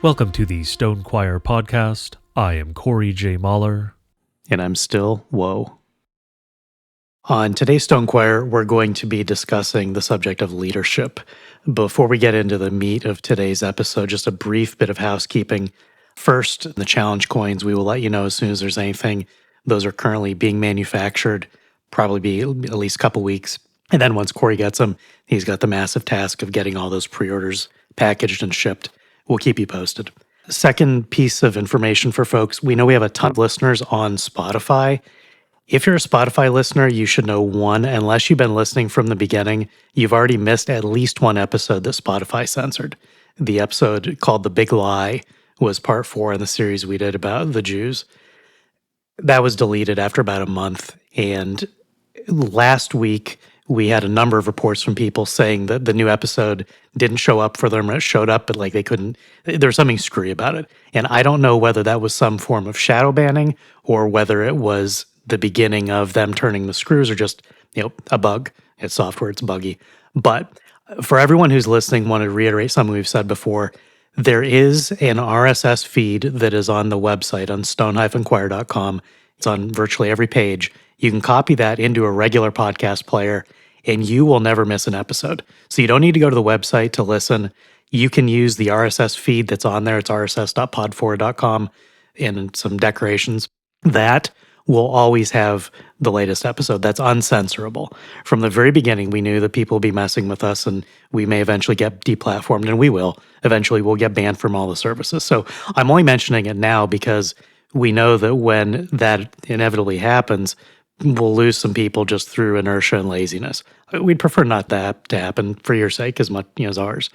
Welcome to the Stone Choir podcast. I am Corey J. Mahler. And I'm still Woe. On today's Stone Choir, we're going to be discussing the subject of leadership. Before we get into the meat of today's episode, just a brief bit of housekeeping. First, the challenge coins, we will let you know as soon as there's anything. Those are currently being manufactured, probably be at least a couple weeks. And then once Corey gets them, he's got the massive task of getting all those pre-orders packaged and shipped. We'll keep you posted. Second piece of information for folks, we know we have a ton of listeners on Spotify. If you're a Spotify listener, you should know one, unless you've been listening from the beginning, you've already missed at least one episode that Spotify censored. The episode called The Big Lie was part 4 in the series we did about the Jews. That was deleted after about a month. And last week, we had a number of reports from people saying that the new episode didn't show up for them. It showed up, but like they couldn't, there was something screwy about it. And I don't know whether that was some form of shadow banning or whether it was the beginning of them turning the screws or just, a bug. It's software, it's buggy. But for everyone who's listening, want to reiterate something we've said before. There is an RSS feed that is on the website on stone-choir.com. It's on virtually every page. You can copy that into a regular podcast player and you will never miss an episode. So you don't need to go to the website to listen. You can use the RSS feed that's on there. It's rss.pod4.com and some decorations. That will always have the latest episode. That's uncensorable. From the very beginning, we knew that people would be messing with us and we may eventually get deplatformed, and we will. Eventually, we'll get banned from all the services. So I'm only mentioning it now because we know that when that inevitably happens, we'll lose some people just through inertia and laziness. We'd prefer not that to happen for your sake as much as ours.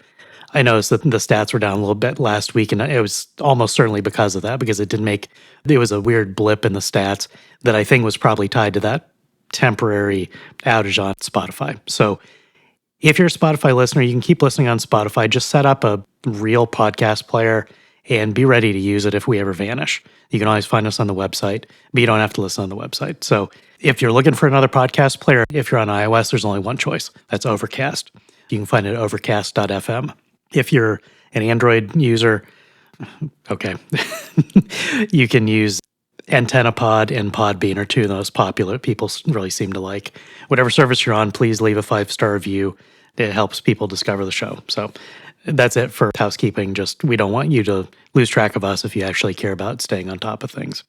I noticed that the stats were down a little bit last week, and it was almost certainly because of that, because it was a weird blip in the stats that I think was probably tied to that temporary outage on Spotify. So if you're a Spotify listener, you can keep listening on Spotify. Just set up a real podcast player and be ready to use it if we ever vanish. You can always find us on the website, but you don't have to listen on the website. So if you're looking for another podcast player, if you're on iOS, there's only one choice. That's Overcast. You can find it at overcast.fm. If you're an Android user, okay, you can use AntennaPod and Podbean are two of the most popular people really seem to like. Whatever service you're on, please leave a 5-star review. It helps people discover the show. So that's it for housekeeping. Just we don't want you to lose track of us if you actually care about staying on top of things.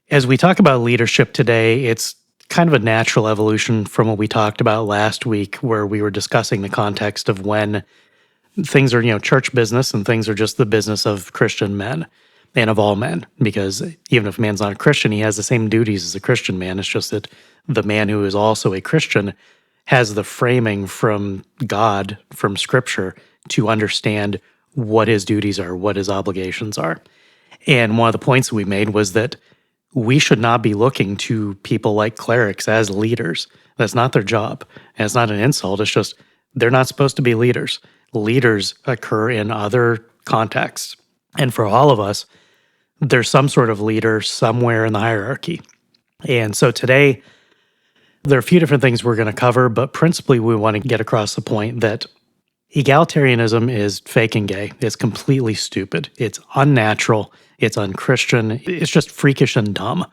As we talk about leadership today, it's kind of a natural evolution from what we talked about last week, where we were discussing the context of when things are, church business and things are just the business of Christian men and of all men. Because even if a man's not a Christian, he has the same duties as a Christian man. It's just that the man who is also a Christian has the framing from God, from Scripture, to understand what his duties are, what his obligations are. And one of the points we made was that we should not be looking to people like clerics as leaders. That's not their job. And it's not an insult. It's just they're not supposed to be leaders. Leaders occur in other contexts. And for all of us, there's some sort of leader somewhere in the hierarchy. And so today, there are a few different things we're going to cover, but principally we want to get across the point that egalitarianism is fake and gay. It's completely stupid. It's unnatural. It's unchristian. It's just freakish and dumb.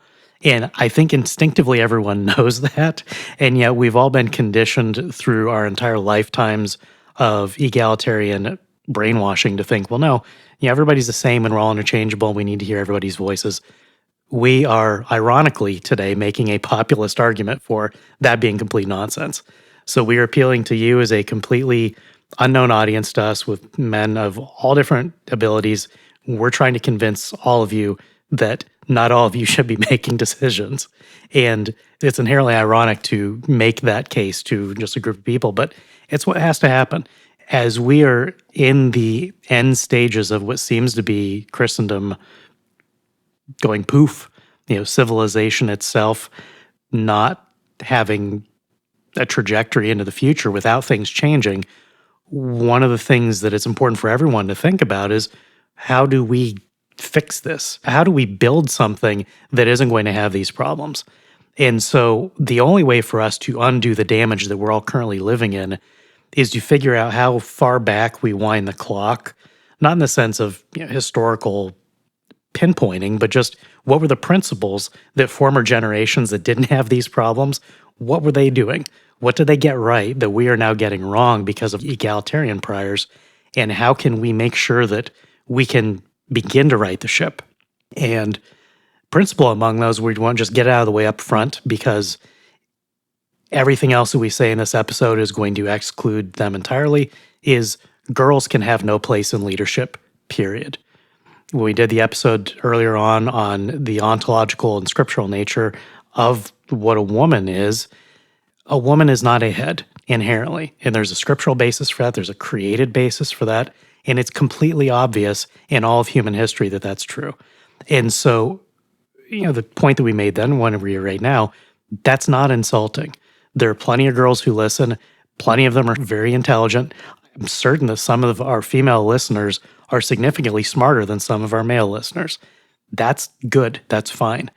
And I think instinctively everyone knows that. And yet we've all been conditioned through our entire lifetimes of egalitarian brainwashing to think, well, no, everybody's the same and we're all interchangeable. We need to hear everybody's voices. We are, ironically, today making a populist argument for that being complete nonsense. So we are appealing to you as a completely unknown audience to us with men of all different abilities. We're trying to convince all of you that not all of you should be making decisions. And it's inherently ironic to make that case to just a group of people, but it's what has to happen. As we are in the end stages of what seems to be Christendom going poof, civilization itself not having a trajectory into the future without things changing, one of the things that it's important for everyone to think about is how do we fix this? How do we build something that isn't going to have these problems? And so the only way for us to undo the damage that we're all currently living in is to figure out how far back we wind the clock not in the sense of historical pinpointing, but just what were the principles that former generations that didn't have these problems, what were they doing? What did they get right that we are now getting wrong because of egalitarian priors? And how can we make sure that we can begin to right the ship? And principle among those, we want to just get out of the way up front, because everything else that we say in this episode is going to exclude them entirely, is girls can have no place in leadership, period. When we did the episode earlier on the ontological and scriptural nature of what a woman is not a head inherently. And there's a scriptural basis for that. There's a created basis for that. And it's completely obvious in all of human history that that's true. And so, the point that we made then, one we right now, that's not insulting. There are plenty of girls who listen. Plenty of them are very intelligent. I'm certain that some of our female listeners are significantly smarter than some of our male listeners. That's good. That's fine.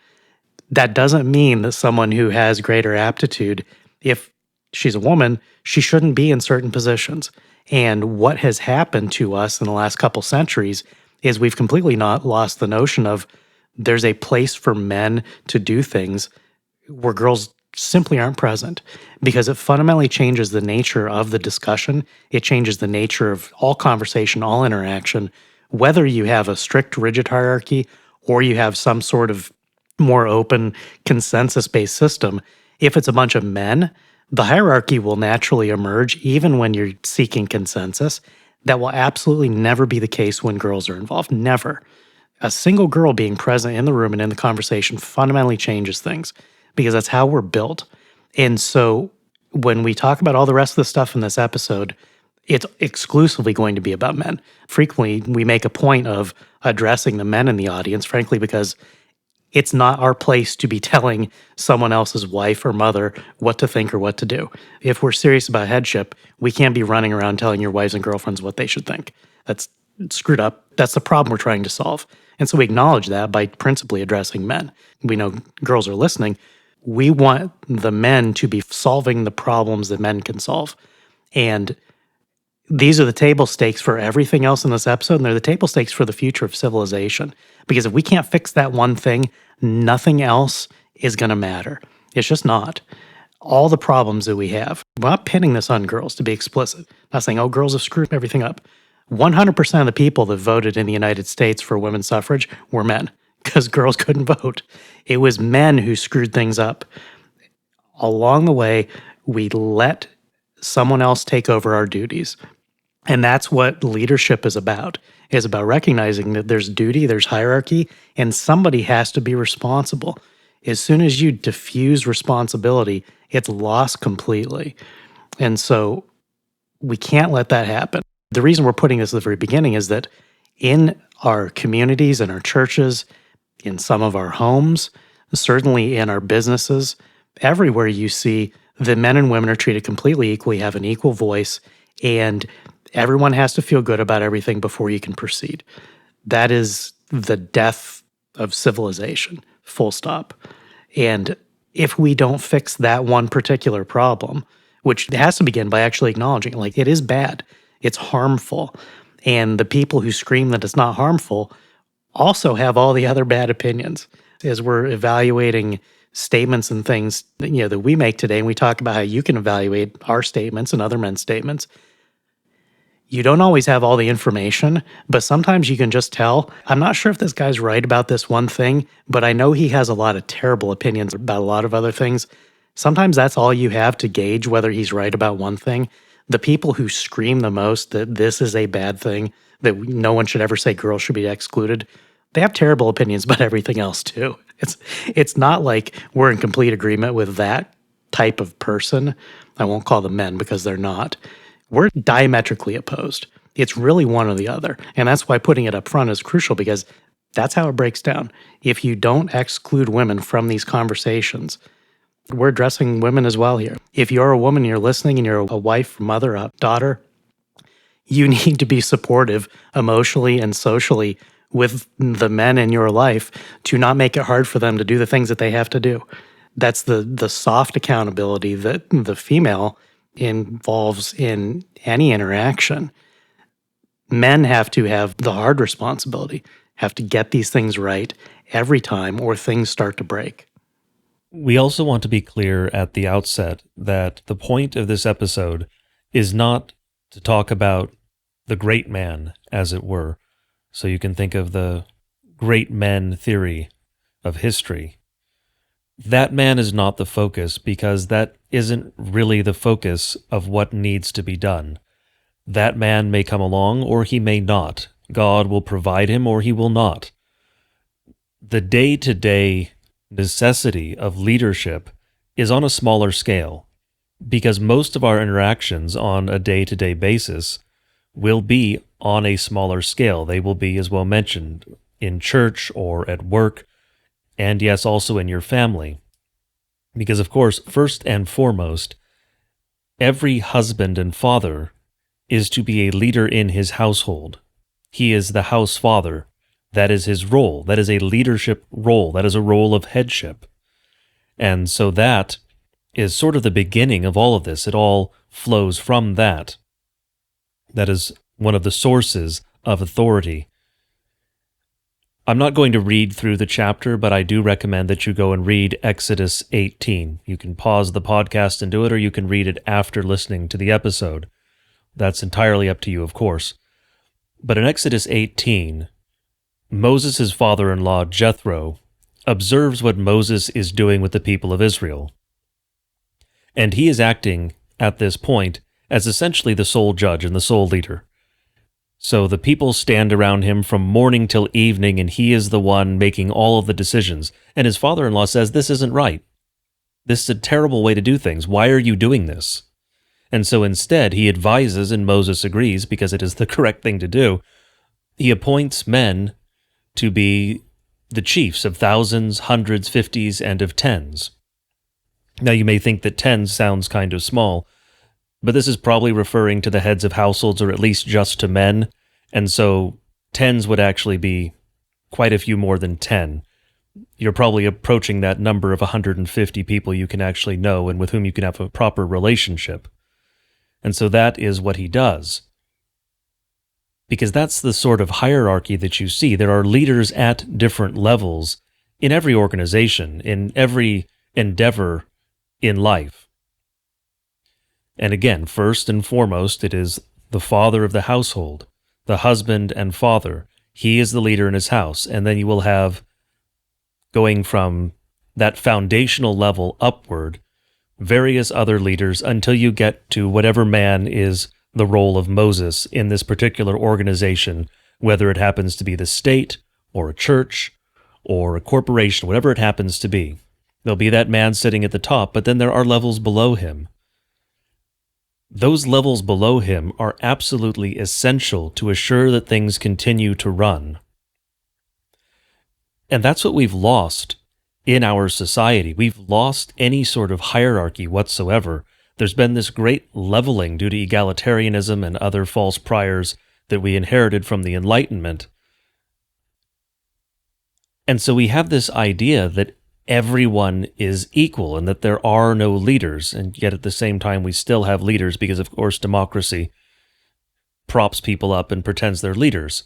That doesn't mean that someone who has greater aptitude, if she's a woman, she shouldn't be in certain positions. And what has happened to us in the last couple centuries is we've completely not lost the notion of there's a place for men to do things where girls simply aren't present, because it fundamentally changes the nature of the discussion. It changes the nature of all conversation, all interaction, whether you have a strict, rigid hierarchy or you have some sort of more open, consensus-based system. If it's a bunch of men, the hierarchy will naturally emerge even when you're seeking consensus. That will absolutely never be the case when girls are involved. Never. A single girl being present in the room and in the conversation fundamentally changes things, because that's how we're built. And so when we talk about all the rest of the stuff in this episode, it's exclusively going to be about men. Frequently, we make a point of addressing the men in the audience, frankly, because it's not our place to be telling someone else's wife or mother what to think or what to do. If we're serious about headship, we can't be running around telling your wives and girlfriends what they should think. That's screwed up. That's the problem we're trying to solve. And so we acknowledge that by principally addressing men. We know girls are listening. We want the men to be solving the problems that men can solve. And these are the table stakes for everything else in this episode, and they're the table stakes for the future of civilization. Because if we can't fix that one thing, nothing else is going to matter. It's just not. All the problems that we have, we're not pinning this on girls, to be explicit. Not saying, oh, girls have screwed everything up. 100% of the people that voted in the United States for women's suffrage were men, because girls couldn't vote. It was men who screwed things up. Along the way, we let someone else take over our duties. And that's what leadership is about recognizing that there's duty, there's hierarchy, and somebody has to be responsible. As soon as you diffuse responsibility, it's lost completely. And so we can't let that happen. The reason we're putting this at the very beginning is that in our communities, in our churches, in some of our homes, certainly in our businesses, everywhere you see the men and women are treated completely equally, have an equal voice, and everyone has to feel good about everything before you can proceed. That is the death of civilization, full stop. And if we don't fix that one particular problem, which has to begin by actually acknowledging, like, it is bad, it's harmful, and the people who scream that it's not harmful also have all the other bad opinions. As we're evaluating statements and things that we make today, and we talk about how you can evaluate our statements and other men's statements, you don't always have all the information, but sometimes you can just tell, I'm not sure if this guy's right about this one thing, but I know he has a lot of terrible opinions about a lot of other things. Sometimes that's all you have to gauge whether he's right about one thing. The people who scream the most that this is a bad thing, that no one should ever say girls should be excluded, they have terrible opinions about everything else too. It's not like we're in complete agreement with that type of person. I won't call them men because they're not. We're diametrically opposed. It's really one or the other. And that's why putting it up front is crucial, because that's how it breaks down. If you don't exclude women from these conversations, we're addressing women as well here. If you're a woman, you're listening, and you're a wife, mother, a daughter, you need to be supportive emotionally and socially with the men in your life to not make it hard for them to do the things that they have to do. That's the soft accountability that the female involves in any interaction. Men have to have the hard responsibility, have to get these things right every time or things start to break. We also want to be clear at the outset that the point of this episode is not to talk about the great man, as it were. So you can think of the great men theory of history. That man is not the focus because that isn't really the focus of what needs to be done. That man may come along or he may not. God will provide him or he will not. The day-to-day necessity of leadership is on a smaller scale because most of our interactions on a day-to-day basis will be on a smaller scale. They will be, as well mentioned, in church or at work, and yes, also in your family. Because, of course, first and foremost, every husband and father is to be a leader in his household. He is the house father. That is his role. That is a leadership role. That is a role of headship. And so that is sort of the beginning of all of this. It all flows from that. That is one of the sources of authority. I'm not going to read through the chapter, but I do recommend that you go and read Exodus 18. You can pause the podcast and do it, or you can read it after listening to the episode. That's entirely up to you, of course. But in Exodus 18, Moses' father-in-law, Jethro, observes what Moses is doing with the people of Israel. And he is acting, at this point, as essentially the sole judge and the sole leader. So the people stand around him from morning till evening, and he is the one making all of the decisions. And his father-in-law says, "This isn't right. This is a terrible way to do things. Why are you doing this?" And so instead, he advises, and Moses agrees, because it is the correct thing to do. He appoints men to be the chiefs of thousands, hundreds, fifties, and of tens. Now you may think that tens sounds kind of small, but this is probably referring to the heads of households, or at least just to men, and so tens would actually be quite a few more than 10. You're probably approaching that number of 150 people you can actually know and with whom you can have a proper relationship. And so that is what he does. Because that's the sort of hierarchy that you see. There are leaders at different levels in every organization, in every endeavor in life. And again, first and foremost, it is the father of the household, the husband and father. He is the leader in his house. And then you will have, going from that foundational level upward, various other leaders until you get to whatever man is the role of Moses in this particular organization, whether it happens to be the state or a church or a corporation, whatever it happens to be. There'll be that man sitting at the top, but then there are levels below him. Those levels below him are absolutely essential to assure that things continue to run. And that's what we've lost in our society. We've lost any sort of hierarchy whatsoever. There's been this great leveling due to egalitarianism and other false priors that we inherited from the Enlightenment. And so we have this idea that everyone is equal and that there are no leaders, and yet at the same time we still have leaders because, of course, democracy props people up and pretends they're leaders.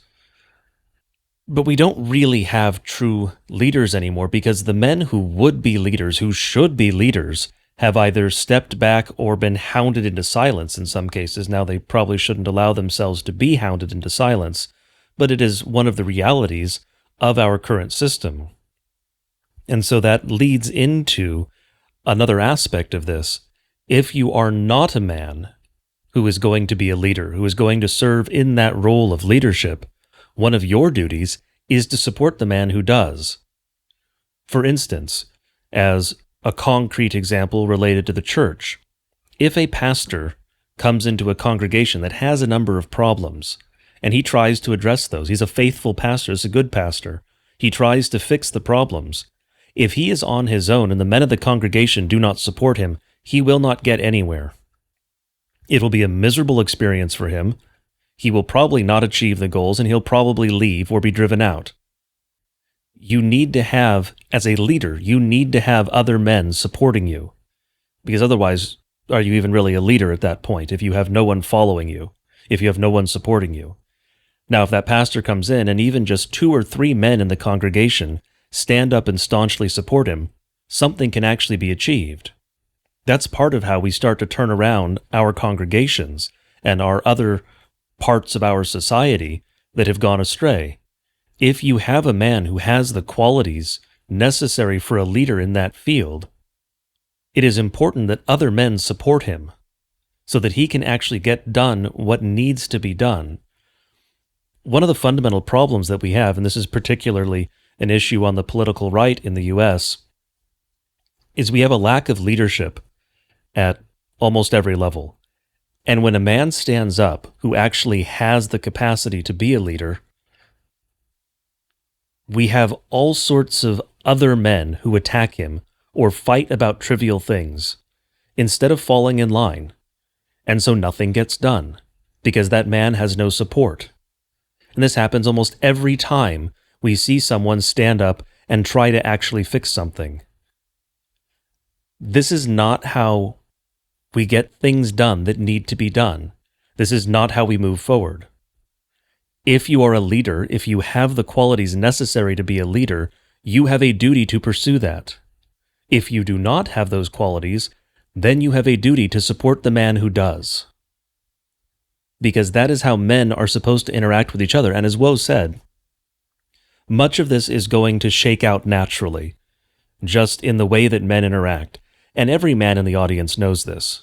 But we don't really have true leaders anymore because the men who would be leaders, who should be leaders, have either stepped back or been hounded into silence in some cases. Now, they probably shouldn't allow themselves to be hounded into silence, but it is one of the realities of our current system. And so that leads into another aspect of this. If you are not a man who is going to be a leader, who is going to serve in that role of leadership, one of your duties is to support the man who does. For instance, as a concrete example related to the church, if a pastor comes into a congregation that has a number of problems, and he tries to address those, he's a faithful pastor, he's a good pastor, he tries to fix the problems. If he is on his own and the men of the congregation do not support him, he will not get anywhere. It will be a miserable experience for him. He will probably not achieve the goals, and he'll probably leave or be driven out. You need to have, as a leader, you need to have other men supporting you. Because otherwise, are you even really a leader at that point if you have no one following you, if you have no one supporting you? Now, if that pastor comes in and even just 2 or 3 men in the congregation stand up and staunchly support him, something can actually be achieved. That's part of how we start to turn around our congregations and our other parts of our society that have gone astray. If you have a man who has the qualities necessary for a leader in that field, it is important that other men support him so that he can actually get done what needs to be done. One of the fundamental problems that we have, and this is particularly an issue on the political right in the US, is we have a lack of leadership at almost every level. And when a man stands up who actually has the capacity to be a leader, we have all sorts of other men who attack him or fight about trivial things instead of falling in line. And so nothing gets done because that man has no support. And this happens almost every time we see someone stand up and try to actually fix something. This is not how we get things done that need to be done. This is not how we move forward. If you are a leader, if you have the qualities necessary to be a leader, you have a duty to pursue that. If you do not have those qualities, then you have a duty to support the man who does. Because that is how men are supposed to interact with each other. And as Woe said, much of this is going to shake out naturally, just in the way that men interact. And every man in the audience knows this.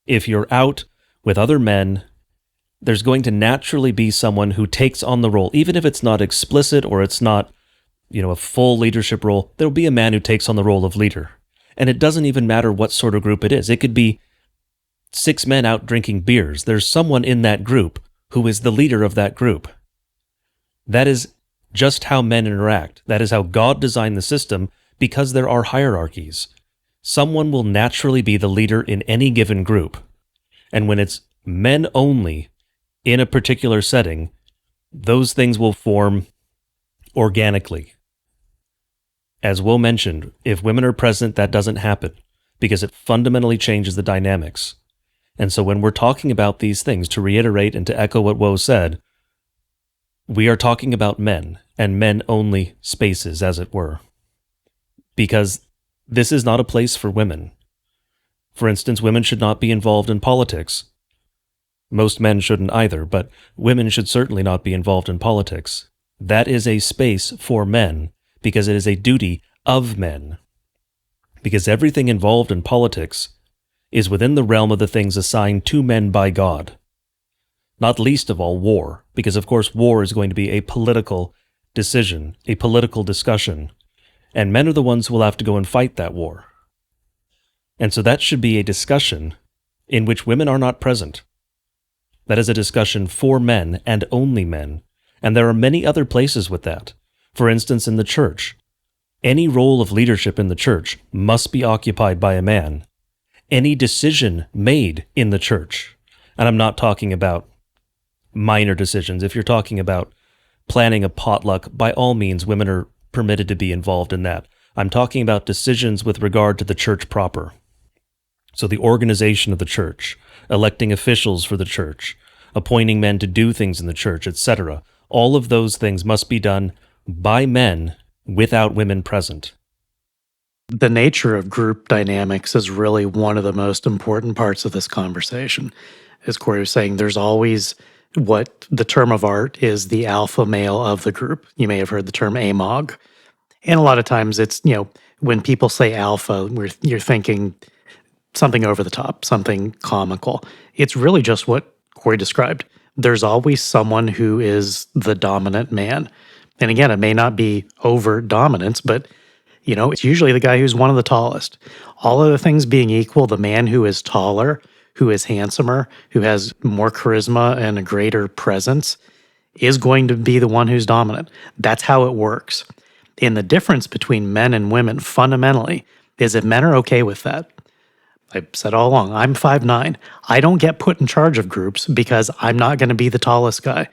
If you're out with other men, there's going to naturally be someone who takes on the role, even if it's not explicit or it's not, a full leadership role. There'll be a man who takes on the role of leader. And it doesn't even matter what sort of group it is. It could be 6 men out drinking beers. There's someone in that group who is the leader of that group. That is just how men interact. That is how God designed the system, because there are hierarchies. Someone will naturally be the leader in any given group. And when it's men only in a particular setting, those things will form organically. As Woe mentioned, if women are present, that doesn't happen because it fundamentally changes the dynamics. And so when we're talking about these things, to reiterate and to echo what Woe said, we are talking about men and men-only spaces, as it were. Because this is not a place for women. For instance, women should not be involved in politics. Most men shouldn't either, but women should certainly not be involved in politics. That is a space for men, because it is a duty of men. Because everything involved in politics is within the realm of the things assigned to men by God. Not least of all war, because of course war is going to be a political decision, a political discussion, and men are the ones who will have to go and fight that war. And so that should be a discussion in which women are not present. That is a discussion for men and only men, and there are many other places with that. For instance, in the church, any role of leadership in the church must be occupied by a man. Any decision made in the church, and I'm not talking about minor decisions. If you're talking about planning a potluck, by all means, women are permitted to be involved in that. I'm talking about decisions with regard to the church proper. So the organization of the church, electing officials for the church, appointing men to do things in the church, etc. All of those things must be done by men without women present. The nature of group dynamics is really one of the most important parts of this conversation. As Corey was saying, there's always what the term of art is the alpha male of the group. You may have heard the term amog. And a lot of times it's, when people say alpha, you're thinking something over the top, something comical. It's really just what Corey described. There's always someone who is the dominant man. And again, it may not be overt dominance, but it's usually the guy who's one of the tallest. All other things being equal, the man who is taller, who is handsomer, who has more charisma and a greater presence is going to be the one who's dominant. That's how it works. And the difference between men and women fundamentally is that men are okay with that. I've said all along, I'm 5'9". I don't get put in charge of groups because I'm not going to be the tallest guy.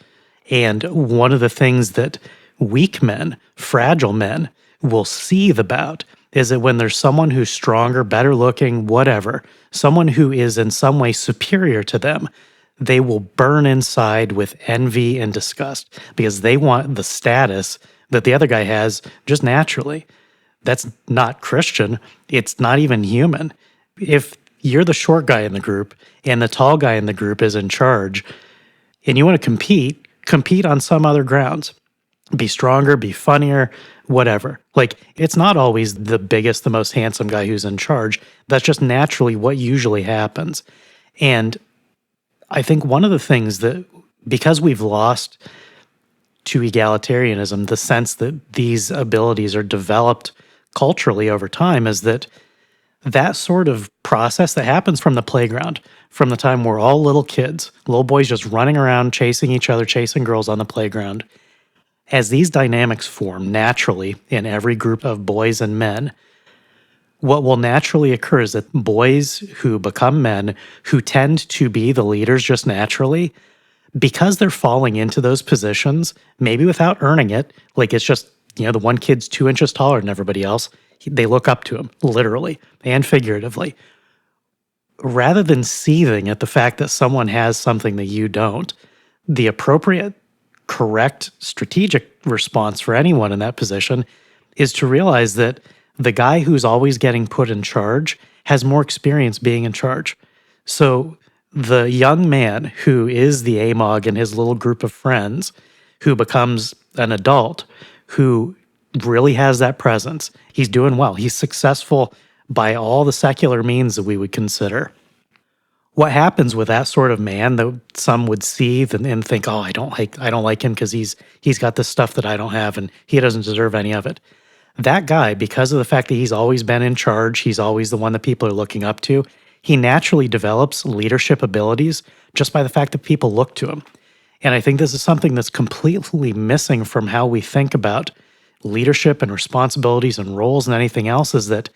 And one of the things that weak men, fragile men, will seethe about is that when there's someone who's stronger, better looking, whatever, someone who is in some way superior to them, they will burn inside with envy and disgust because they want the status that the other guy has just naturally. That's not Christian. It's not even human. If you're the short guy in the group and the tall guy in the group is in charge and you want to compete on some other grounds. Be stronger, be funnier, whatever. Like, it's not always the biggest, the most handsome guy who's in charge. That's just naturally what usually happens. And I think one of the things that, because we've lost to egalitarianism, the sense that these abilities are developed culturally over time, is that that sort of process that happens from the playground, from the time we're all little kids, little boys just running around, chasing each other, chasing girls on the playground, as these dynamics form naturally in every group of boys and men, what will naturally occur is that boys who become men, who tend to be the leaders just naturally, because they're falling into those positions, maybe without earning it, like it's just, the one kid's 2 inches taller than everybody else, they look up to him, literally and figuratively. Rather than seething at the fact that someone has something that you don't, the appropriate, correct, strategic response for anyone in that position is to realize that the guy who's always getting put in charge has more experience being in charge. So the young man who is the AMOG in his little group of friends, who becomes an adult, who really has that presence, he's doing well, he's successful by all the secular means that we would consider. What happens with that sort of man that some would seethe and think, oh, I don't like him because he's got this stuff that I don't have and he doesn't deserve any of it. That guy, because of the fact that he's always been in charge, he's always the one that people are looking up to, he naturally develops leadership abilities just by the fact that people look to him. And I think this is something that's completely missing from how we think about leadership and responsibilities and roles and anything else, is that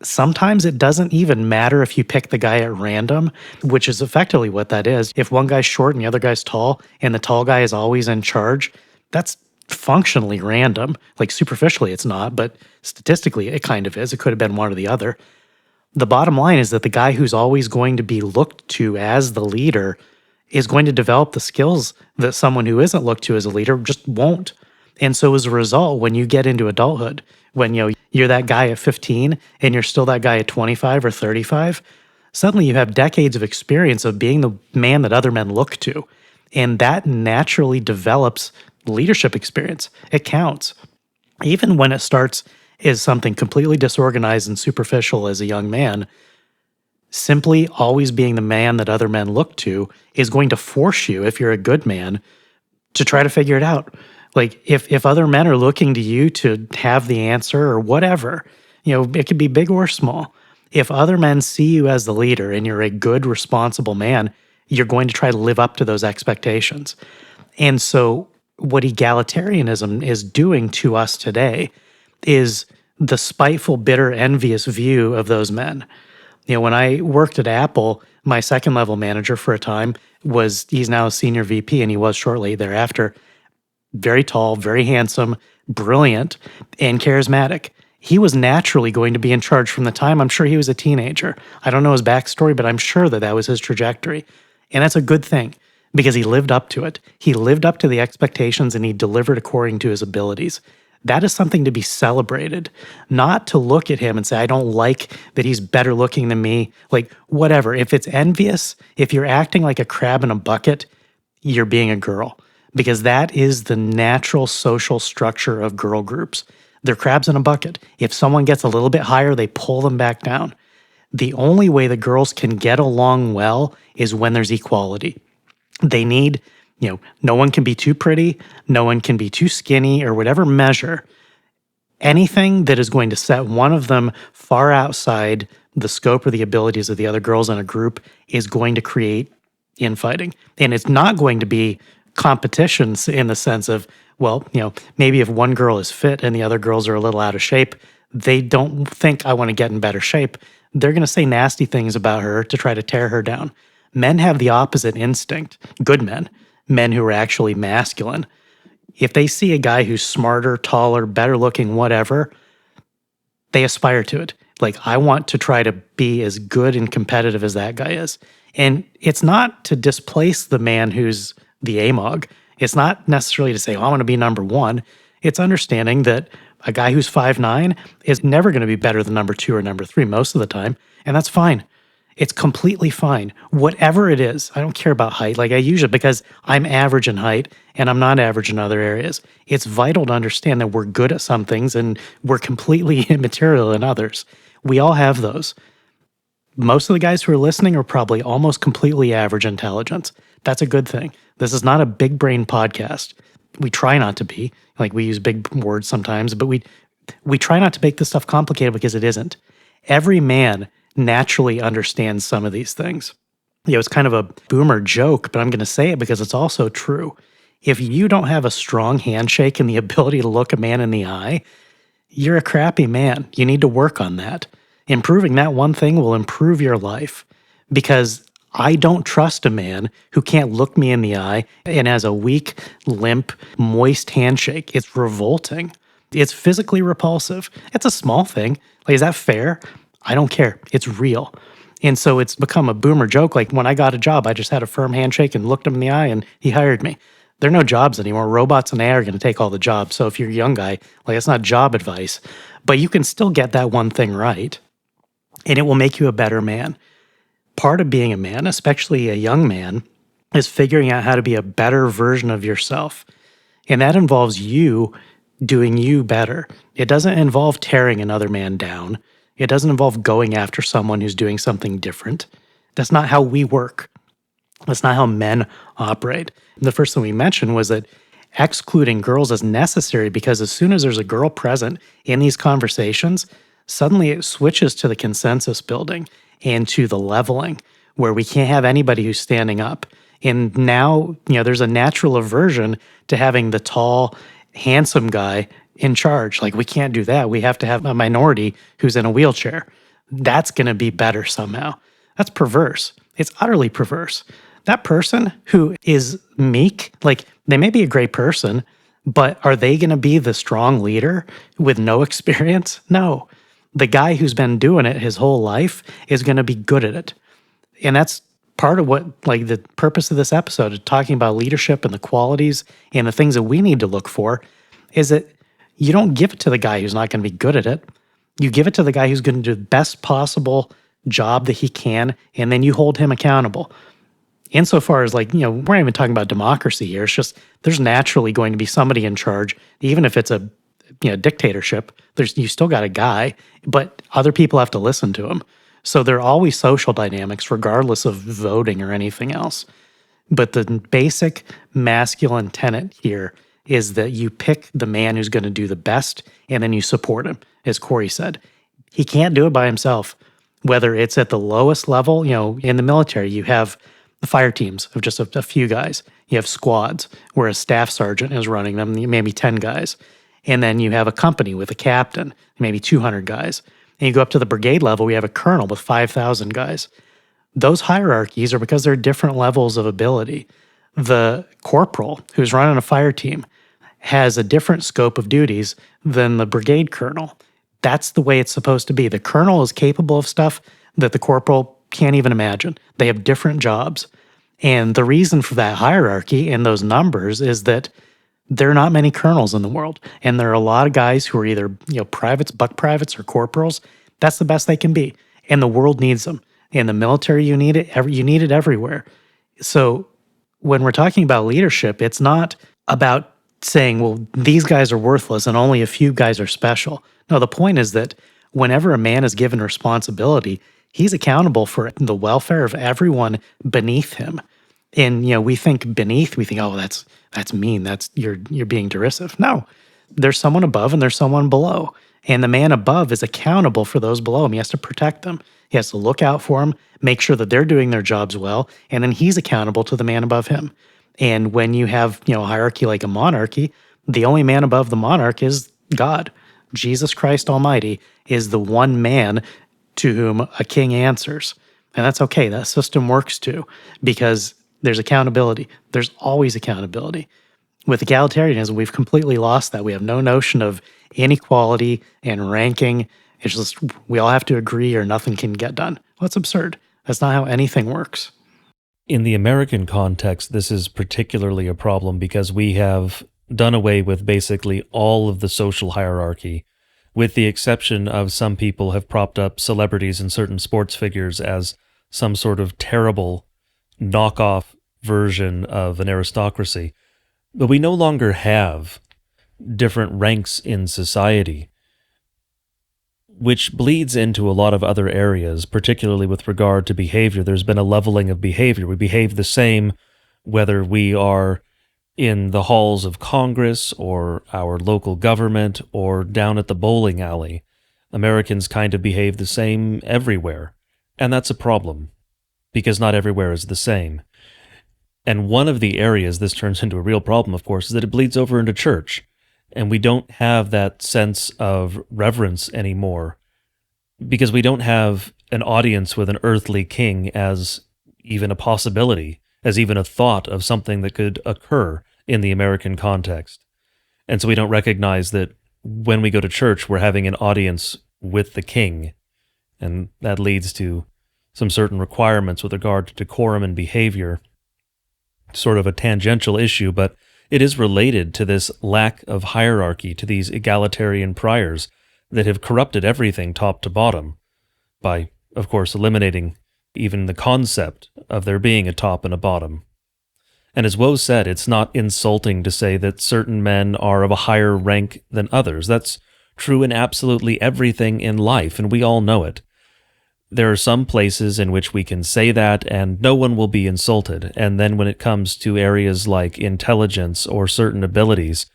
sometimes it doesn't even matter if you pick the guy at random, which is effectively what that is. If one guy's short and the other guy's tall, and the tall guy is always in charge, that's functionally random. Like, superficially it's not, but statistically it kind of is. It could have been one or the other. The bottom line is that the guy who's always going to be looked to as the leader is going to develop the skills that someone who isn't looked to as a leader just won't. And so as a result, when you get into adulthood, when you're that guy at 15 and you're still that guy at 25 or 35, suddenly you have decades of experience of being the man that other men look to. And that naturally develops leadership experience. It counts. Even when it starts as something completely disorganized and superficial as a young man, simply always being the man that other men look to is going to force you, if you're a good man, to try to figure it out. Like, if other men are looking to you to have the answer or whatever, it could be big or small. If other men see you as the leader and you're a good, responsible man, you're going to try to live up to those expectations. And so what egalitarianism is doing to us today is the spiteful, bitter, envious view of those men. When I worked at Apple, my second level manager for a time he's now a senior VP, and he was shortly thereafter. Very tall, very handsome, brilliant, and charismatic. He was naturally going to be in charge from the time I'm sure he was a teenager. I don't know his backstory, but I'm sure that was his trajectory. And that's a good thing because he lived up to it. He lived up to the expectations and he delivered according to his abilities. That is something to be celebrated, not to look at him and say, I don't like that he's better looking than me. Like, whatever. If it's envious, if you're acting like a crab in a bucket, you're being a girl. Because that is the natural social structure of girl groups. They're crabs in a bucket. If someone gets a little bit higher, they pull them back down. The only way the girls can get along well is when there's equality. They need, no one can be too pretty, no one can be too skinny, or whatever measure. Anything that is going to set one of them far outside the scope or the abilities of the other girls in a group is going to create infighting. And it's not going to be competitions in the sense of, maybe if one girl is fit and the other girls are a little out of shape, they don't think, I want to get in better shape. They're going to say nasty things about her to try to tear her down. Men have the opposite instinct. Good men who are actually masculine. If they see a guy who's smarter, taller, better looking, whatever, they aspire to it. Like, I want to try to be as good and competitive as that guy is. And it's not to displace the man who's the AMOG. It's not necessarily to say, oh, I want to be number one. It's understanding that a guy who's 5'9" is never going to be better than number two or number three most of the time. And that's fine. It's completely fine. Whatever it is, I don't care about height. Like, I use it because I'm average in height and I'm not average in other areas. It's vital to understand that we're good at some things and we're completely immaterial in others. We all have those. Most of the guys who are listening are probably almost completely average intelligence. That's a good thing. This is not a big brain podcast. We try not to be. Like, we use big words sometimes, but we try not to make this stuff complicated because it isn't. Every man naturally understands some of these things. It's kind of a boomer joke, but I'm going to say it because it's also true. If you don't have a strong handshake and the ability to look a man in the eye, you're a crappy man. You need to work on that. Improving that one thing will improve your life, because I don't trust a man who can't look me in the eye and has a weak, limp, moist handshake. It's revolting. It's physically repulsive. It's a small thing. Like, is that fair? I don't care. It's real. And so it's become a boomer joke. Like, when I got a job, I just had a firm handshake and looked him in the eye and he hired me. There are no jobs anymore. Robots and AI are going to take all the jobs. So if you're a young guy, like, it's not job advice, but you can still get that one thing right and it will make you a better man. Part of being a man, especially a young man, is figuring out how to be a better version of yourself. And that involves you doing you better. It doesn't involve tearing another man down. It doesn't involve going after someone who's doing something different. That's not how we work. That's not how men operate. And the first thing we mentioned was that excluding girls is necessary because as soon as there's a girl present in these conversations, suddenly it switches to the consensus building and to the leveling where we can't have anybody who's standing up. And now, there's a natural aversion to having the tall, handsome guy in charge. Like, we can't do that. We have to have a minority who's in a wheelchair. That's going to be better somehow. That's perverse. It's utterly perverse. That person who is meek, like, they may be a great person, but are they going to be the strong leader with no experience? No. The guy who's been doing it his whole life is going to be good at it. And that's part of what, like, the purpose of this episode, of talking about leadership and the qualities and the things that we need to look for, is that you don't give it to the guy who's not going to be good at it. You give it to the guy who's going to do the best possible job that he can, and then you hold him accountable. Insofar as, like, we're not even talking about democracy here. It's just there's naturally going to be somebody in charge, even if it's a dictatorship. You still got a guy, but other people have to listen to him. So there are always social dynamics, regardless of voting or anything else. But the basic masculine tenet here is that you pick the man who's going to do the best, and then you support him, as Corey said. He can't do it by himself. Whether it's at the lowest level, in the military, you have the fire teams of just a few guys. You have squads where a staff sergeant is running them, maybe 10 guys. And then you have a company with a captain, maybe 200 guys. And you go up to the brigade level, we have a colonel with 5,000 guys. Those hierarchies are because they're different levels of ability. The corporal who's running a fire team has a different scope of duties than the brigade colonel. That's the way it's supposed to be. The colonel is capable of stuff that the corporal can't even imagine. They have different jobs. And the reason for that hierarchy and those numbers is that there are not many colonels in the world. And there are a lot of guys who are either, privates, buck privates, or corporals. That's the best they can be. And the world needs them. In the military, you need it. You need it everywhere. So when we're talking about leadership, it's not about saying, well, these guys are worthless and only a few guys are special. No, the point is that whenever a man is given responsibility, he's accountable for the welfare of everyone beneath him. And, we think beneath, we think, oh, that's mean. You're being derisive. No, there's someone above and there's someone below. And the man above is accountable for those below him. He has to protect them. He has to look out for them, make sure that they're doing their jobs well, and then he's accountable to the man above him. And when you have, a hierarchy like a monarchy, the only man above the monarch is God. Jesus Christ Almighty is the one man to whom a king answers. And that's okay. That system works too, because there's accountability. There's always accountability. With egalitarianism, we've completely lost that. We have no notion of inequality and ranking It's just we all have to agree or nothing can get done. Well, that's absurd. That's not how anything works. In the American context, this is particularly a problem because we have done away with basically all of the social hierarchy, with the exception of some people have propped up celebrities and certain sports figures as some sort of terrible knockoff version of an aristocracy. But we no longer have different ranks in society, which bleeds into a lot of other areas, particularly with regard to behavior. There's been a leveling of behavior. We behave the same whether we are in the halls of Congress or our local government or down at the bowling alley. Americans kind of behave the same everywhere. And that's a problem, because not everywhere is the same. And one of the areas this turns into a real problem, of course, is that it bleeds over into church. And we don't have that sense of reverence anymore because we don't have an audience with an earthly king as even a possibility, as even a thought of something that could occur in the American context. And so we don't recognize that when we go to church, we're having an audience with the king. And that leads to some certain requirements with regard to decorum and behavior. Sort of a tangential issue, but it is related to this lack of hierarchy, to these egalitarian priors that have corrupted everything top to bottom by, of course, eliminating even the concept of there being a top and a bottom. And as Woe said, it's not insulting to say that certain men are of a higher rank than others. That's true in absolutely everything in life, and we all know it. There are some places in which we can say that and no one will be insulted. And then when it comes to areas like intelligence or certain abilities,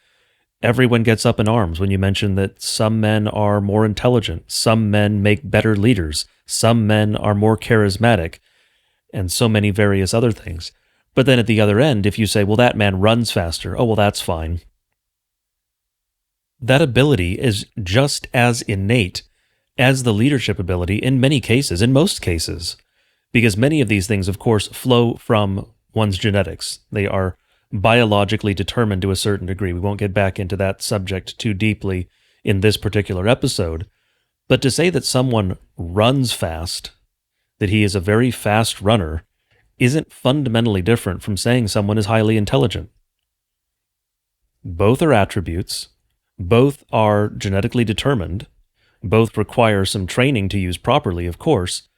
everyone gets up in arms when you mention that some men are more intelligent, some men make better leaders, some men are more charismatic, and so many various other things. But then at the other end, if you say, well, that man runs faster, oh, well, that's fine. That ability is just as innate as the leadership ability in many cases, in most cases, because many of these things, of course, flow from one's genetics. They are biologically determined to a certain degree. We won't get back into that subject too deeply in this particular episode, but to say that someone runs fast, that he is a very fast runner, isn't fundamentally different from saying someone is highly intelligent. Both are attributes, both are genetically determined, both require some training to use properly, of course,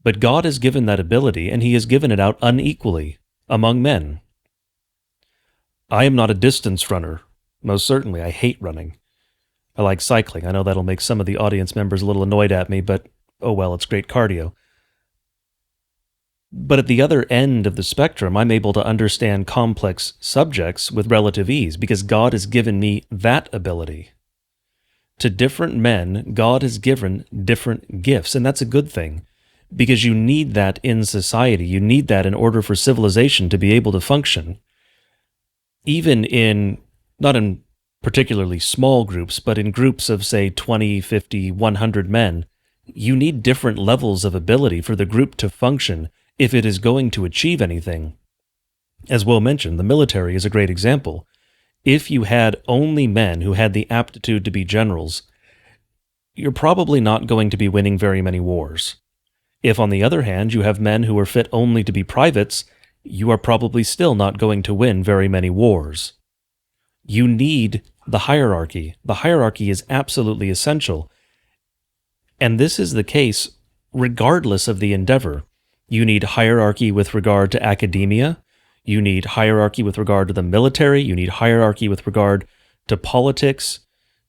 but God has given that ability, and He has given it out unequally among men. I am not a distance runner. Most certainly, I hate running. I like cycling. I know that'll make some of the audience members a little annoyed at me, but oh well, it's great cardio. But at the other end of the spectrum, I'm able to understand complex subjects with relative ease because God has given me that ability. To different men, God has given different gifts, and that's a good thing, because you need that in society. You need that in order for civilization to be able to function. Even in, not in particularly small groups, but in groups of, say, 20, 50, 100 men, you need different levels of ability for the group to function if it is going to achieve anything. As Will mentioned, the military is a great example. If you had only men who had the aptitude to be generals, you're probably not going to be winning very many wars. If, on the other hand, you have men who are fit only to be privates, you are probably still not going to win very many wars. You need the hierarchy. The hierarchy is absolutely essential. And this is the case regardless of the endeavor. You need hierarchy with regard to academia. You need hierarchy with regard to the military. You need hierarchy with regard to politics,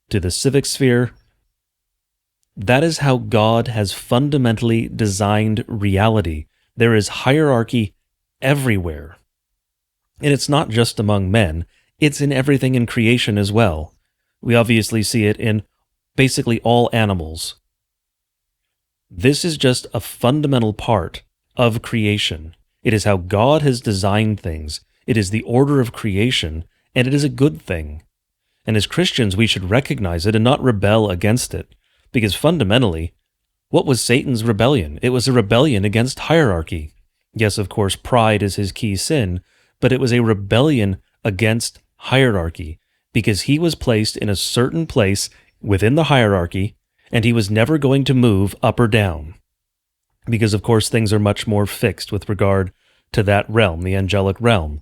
to the civic sphere. That is how God has fundamentally designed reality. There is hierarchy everywhere. And it's not just among men. It's in everything in creation as well. We obviously see it in basically all animals. This is just a fundamental part of creation. It is how God has designed things. It is the order of creation, and it is a good thing. And as Christians, we should recognize it and not rebel against it. Because fundamentally, what was Satan's rebellion? It was a rebellion against hierarchy. Yes, of course, pride is his key sin, but it was a rebellion against hierarchy, because he was placed in a certain place within the hierarchy, and he was never going to move up or down, because of course things are much more fixed with regard to that realm, the angelic realm,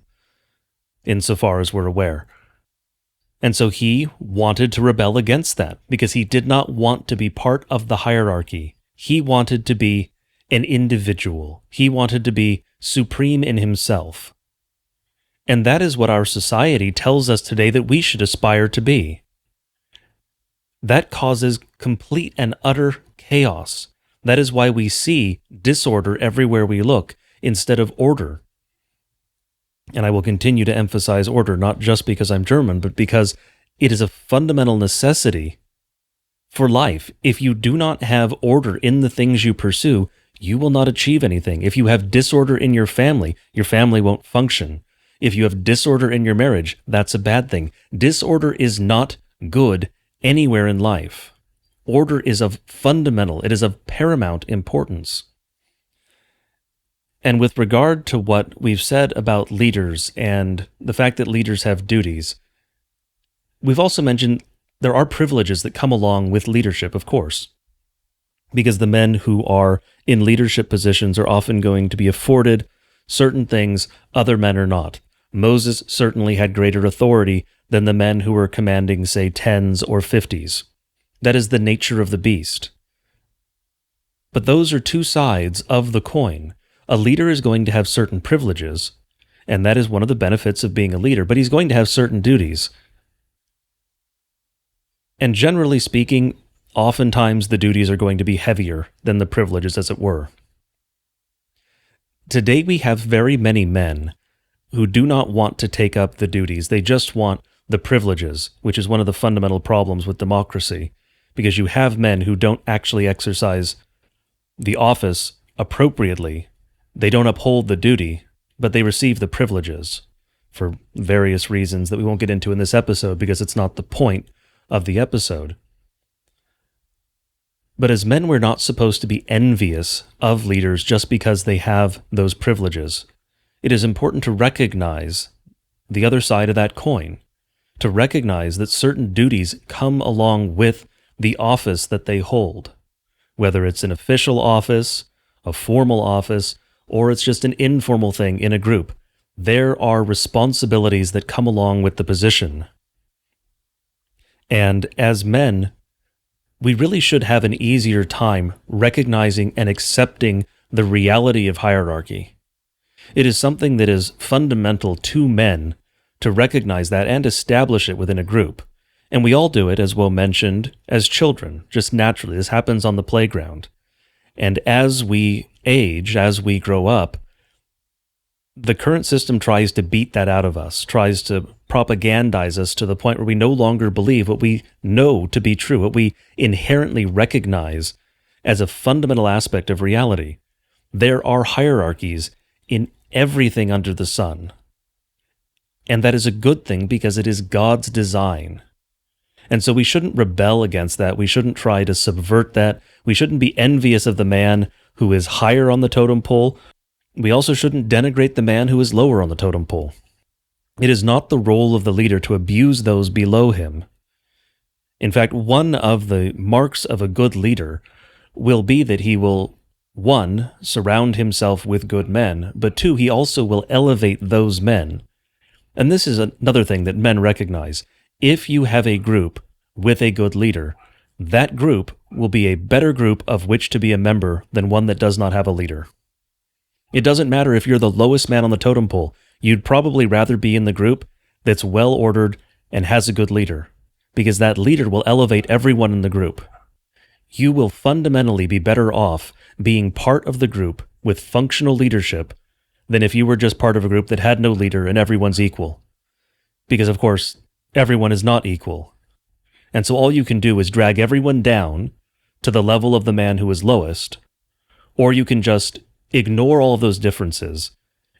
insofar as we're aware. And so he wanted to rebel against that, because he did not want to be part of the hierarchy. He wanted to be an individual. He wanted to be supreme in himself. And that is what our society tells us today that we should aspire to be. That causes complete and utter chaos. That is why we see disorder everywhere we look instead of order. And I will continue to emphasize order, not just because I'm German, but because it is a fundamental necessity for life. If you do not have order in the things you pursue, you will not achieve anything. If you have disorder in your family won't function. If you have disorder in your marriage, that's a bad thing. Disorder is not good anywhere in life. Order is of fundamental, it is of paramount importance. And with regard to what we've said about leaders and the fact that leaders have duties, we've also mentioned there are privileges that come along with leadership, of course, because the men who are in leadership positions are often going to be afforded certain things other men are not. Moses certainly had greater authority than the men who were commanding, say, 10s or 50s. That is the nature of the beast. But those are two sides of the coin. A leader is going to have certain privileges, and that is one of the benefits of being a leader, but he's going to have certain duties. And generally speaking, oftentimes the duties are going to be heavier than the privileges, as it were. Today we have very many men who do not want to take up the duties. They just want the privileges, which is one of the fundamental problems with democracy, because you have men who don't actually exercise the office appropriately. They don't uphold the duty, but they receive the privileges for various reasons that we won't get into in this episode because it's not the point of the episode. But as men, we're not supposed to be envious of leaders just because they have those privileges. It is important to recognize the other side of that coin, to recognize that certain duties come along with the office that they hold, whether it's an official office, a formal office, or it's just an informal thing in a group. There are responsibilities that come along with the position. And as men, we really should have an easier time recognizing and accepting the reality of hierarchy. It is something that is fundamental to men to recognize that and establish it within a group. And we all do it, as Will mentioned, as children, just naturally. This happens on the playground. And as we age, as we grow up, the current system tries to beat that out of us, tries to propagandize us to the point where we no longer believe what we know to be true, what we inherently recognize as a fundamental aspect of reality. There are hierarchies in everything under the sun. And that is a good thing because it is God's design. And so we shouldn't rebel against that. We shouldn't try to subvert that. We shouldn't be envious of the man who is higher on the totem pole. We also shouldn't denigrate the man who is lower on the totem pole. It is not the role of the leader to abuse those below him. In fact, one of the marks of a good leader will be that he will, 1, surround himself with good men, but 2, he also will elevate those men. And this is another thing that men recognize. If you have a group with a good leader, that group will be a better group of which to be a member than one that does not have a leader. It doesn't matter if you're the lowest man on the totem pole. You'd probably rather be in the group that's well-ordered and has a good leader, because that leader will elevate everyone in the group. You will fundamentally be better off being part of the group with functional leadership than if you were just part of a group that had no leader and everyone's equal. Because, of course, everyone is not equal. And so all you can do is drag everyone down to the level of the man who is lowest, or you can just ignore all of those differences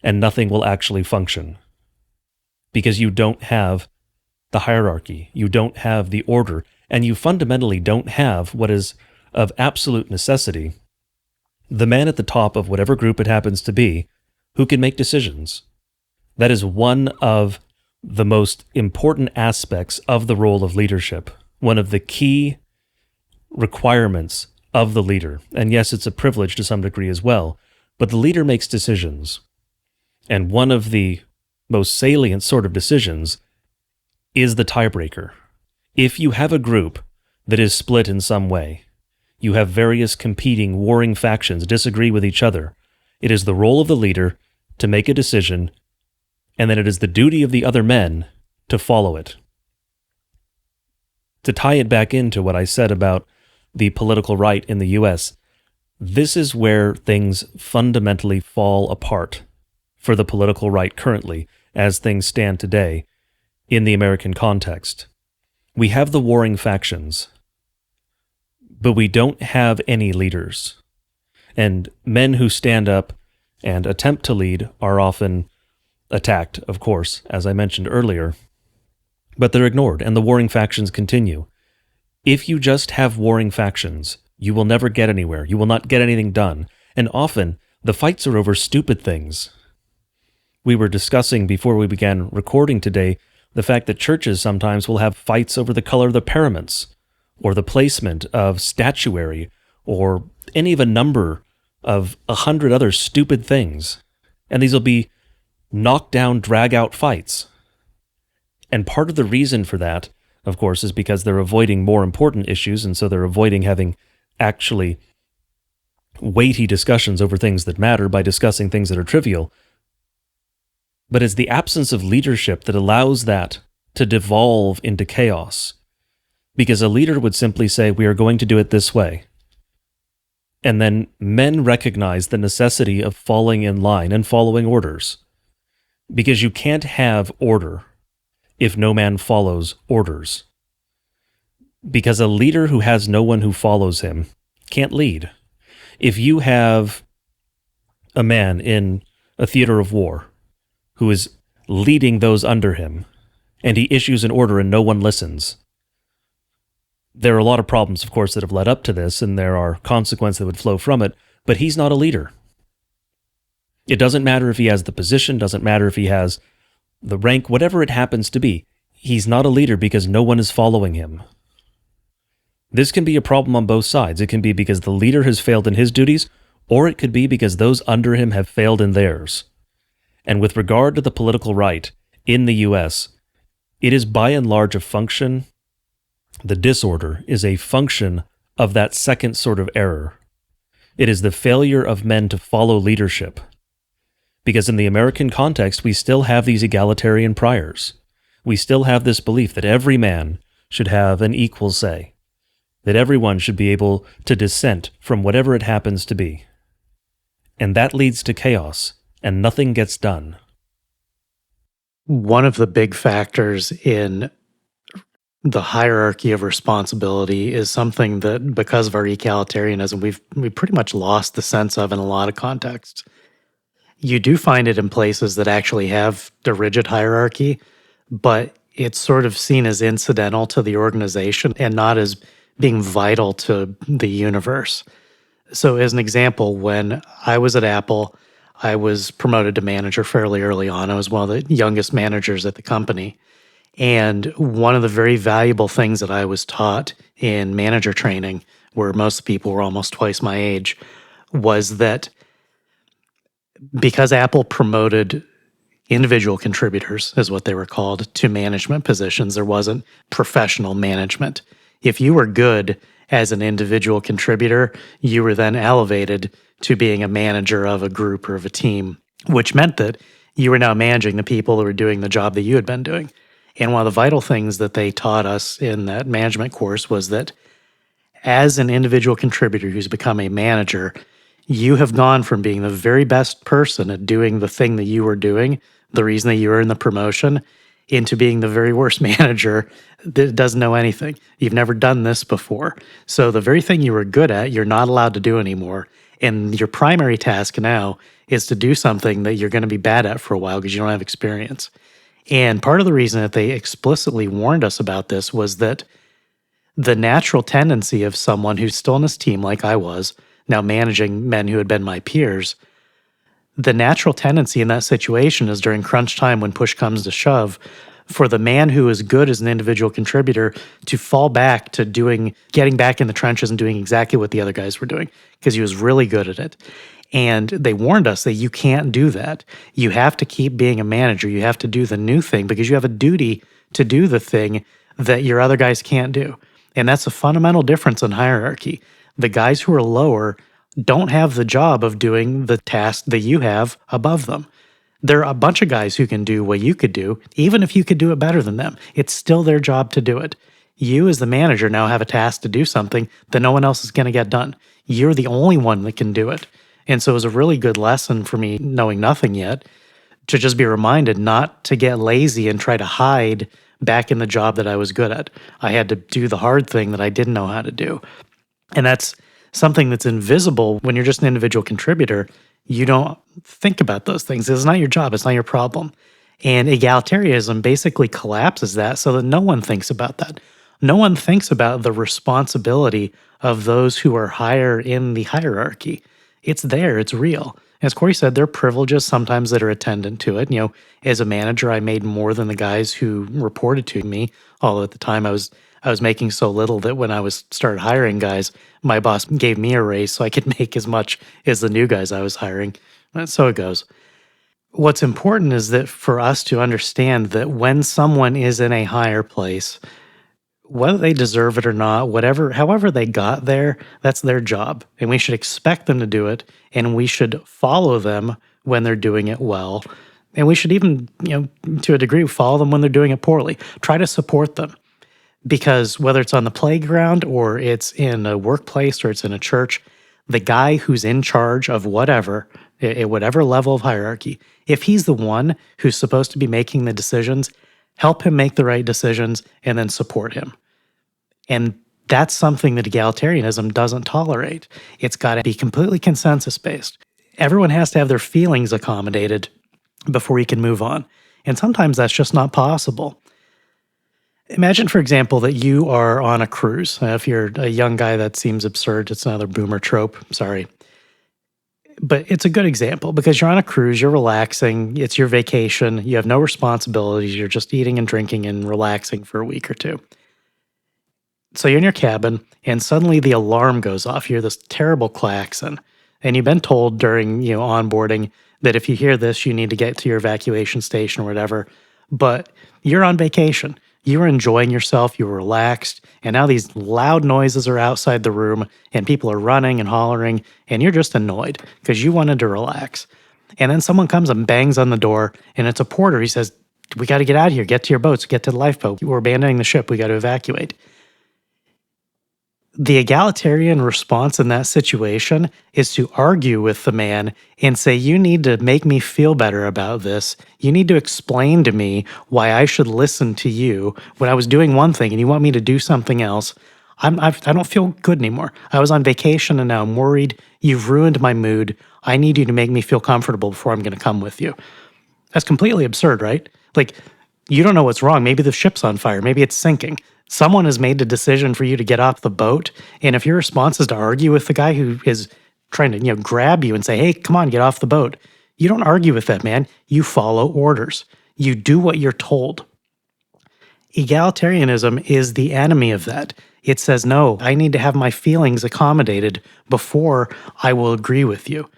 and nothing will actually function. Because you don't have the hierarchy, you don't have the order, and you fundamentally don't have what is of absolute necessity, the man at the top of whatever group it happens to be, who can make decisions. That is one of the most important aspects of the role of leadership, one of the key requirements of the leader. And yes, it's a privilege to some degree as well, but the leader makes decisions. And one of the most salient sort of decisions is the tiebreaker. If you have a group that is split in some way, you have various competing, warring factions disagree with each other, it is the role of the leader to make a decision, and then it is the duty of the other men to follow it. To tie it back into what I said about the political right in the US, this is where things fundamentally fall apart for the political right currently, as things stand today in the American context. We have the warring factions, but we don't have any leaders. And men who stand up and attempt to lead are often attacked, of course, as I mentioned earlier, but they're ignored, and the warring factions continue. If you just have warring factions, you will never get anywhere. You will not get anything done. And often, the fights are over stupid things. We were discussing before we began recording today the fact that churches sometimes will have fights over the color of the paraments, or the placement of statuary, or any of a number of 100 other stupid things. And these will be knockdown, drag-out fights. And part of the reason for that, of course, is because they're avoiding more important issues, and so they're avoiding having actually weighty discussions over things that matter by discussing things that are trivial. But it's the absence of leadership that allows that to devolve into chaos. Because a leader would simply say, we are going to do it this way. And then men recognize the necessity of falling in line and following orders. Because you can't have order if no man follows orders. Because a leader who has no one who follows him can't lead. If you have a man in a theater of war who is leading those under him, and he issues an order and no one listens, there are a lot of problems, of course, that have led up to this, and there are consequences that would flow from it, but he's not a leader. It doesn't matter if he has the position, doesn't matter if he has the rank, whatever it happens to be. He's not a leader because no one is following him. This can be a problem on both sides. It can be because the leader has failed in his duties, or it could be because those under him have failed in theirs. And with regard to the political right in the US, it is by and large a function, the disorder is a function of that second sort of error. It is the failure of men to follow leadership. Because in the American context, we still have these egalitarian priors. We still have this belief that every man should have an equal say, that everyone should be able to dissent from whatever it happens to be. And that leads to chaos, and nothing gets done. One of the big factors in the hierarchy of responsibility is something that, because of our egalitarianism, we pretty much lost the sense of in a lot of contexts. You do find it in places that actually have the rigid hierarchy, but it's sort of seen as incidental to the organization and not as being vital to the universe. So as an example, when I was at Apple, I was promoted to manager fairly early on. I was one of the youngest managers at the company. And one of the very valuable things that I was taught in manager training, where most people were almost twice my age, was that because Apple promoted individual contributors, is what they were called, to management positions, there wasn't professional management. If you were good as an individual contributor, you were then elevated to being a manager of a group or of a team, which meant that you were now managing the people who were doing the job that you had been doing. And one of the vital things that they taught us in that management course was that as an individual contributor who's become a manager, you have gone from being the very best person at doing the thing that you were doing, the reason that you earned the promotion, into being the very worst manager that doesn't know anything. You've never done this before. So the very thing you were good at, you're not allowed to do anymore. And your primary task now is to do something that you're going to be bad at for a while because you don't have experience. And part of the reason that they explicitly warned us about this was that the natural tendency of someone who's still in his team, like I was, now managing men who had been my peers, the natural tendency in that situation is during crunch time when push comes to shove for the man who is good as an individual contributor to fall back to getting back in the trenches and doing exactly what the other guys were doing because he was really good at it. And they warned us that you can't do that. You have to keep being a manager. You have to do the new thing because you have a duty to do the thing that your other guys can't do. And that's a fundamental difference in hierarchy. The guys who are lower don't have the job of doing the task that you have above them. There are a bunch of guys who can do what you could do, even if you could do it better than them. It's still their job to do it. You, as the manager, now have a task to do something that no one else is going to get done. You're the only one that can do it. And so it was a really good lesson for me, knowing nothing yet, to just be reminded not to get lazy and try to hide back in the job that I was good at. I had to do the hard thing that I didn't know how to do. And that's something that's invisible when you're just an individual contributor. You don't think about those things. It's not your job. It's not your problem. And egalitarianism basically collapses that so that no one thinks about that. No one thinks about the responsibility of those who are higher in the hierarchy. It's there. It's real. As Corey said, there are privileges sometimes that are attendant to it. As a manager, I made more than the guys who reported to me. Although at the time I was making so little that when I started hiring guys, my boss gave me a raise so I could make as much as the new guys I was hiring. So it goes. What's important is that for us to understand that when someone is in a higher place, whether they deserve it or not, however they got there, that's their job. And we should expect them to do it, and we should follow them when they're doing it well. And we should even, to a degree, follow them when they're doing it poorly. Try to support them. Because whether it's on the playground or it's in a workplace or it's in a church, the guy who's in charge of whatever, at whatever level of hierarchy, if he's the one who's supposed to be making the decisions, help him make the right decisions and then support him. And that's something that egalitarianism doesn't tolerate. It's got to be completely consensus-based. Everyone has to have their feelings accommodated before you can move on. And sometimes that's just not possible. Imagine, for example, that you are on a cruise. If you're a young guy, that seems absurd. It's another boomer trope. Sorry. But it's a good example because you're on a cruise, you're relaxing, it's your vacation, you have no responsibilities, you're just eating and drinking and relaxing for a week or two. So you're in your cabin, and suddenly the alarm goes off. You hear this terrible klaxon, and you've been told during onboarding that if you hear this, you need to get to your evacuation station or whatever. But you're on vacation. You were enjoying yourself, you were relaxed, and now these loud noises are outside the room, and people are running and hollering, and you're just annoyed because you wanted to relax. And then someone comes and bangs on the door, and it's a porter. He says, "We got to get out of here, get to your boats, get to the lifeboat. We're abandoning the ship, we got to evacuate." The egalitarian response in that situation is to argue with the man and say, "You need to make me feel better about this. You need to explain to me why I should listen to you when I was doing one thing and you want me to do something else. I don't feel good anymore. I was on vacation and now I'm worried. You've ruined my mood. I need you to make me feel comfortable before I'm going to come with you." That's completely absurd, right? Like, you don't know what's wrong. Maybe the ship's on fire. Maybe it's sinking. Someone has made the decision for you to get off the boat, and if your response is to argue with the guy who is trying to, grab you and say, "Hey, come on, get off the boat," you don't argue with that man. You follow orders. You do what you're told. Egalitarianism is the enemy of that. It says, no, I need to have my feelings accommodated before I will agree with you.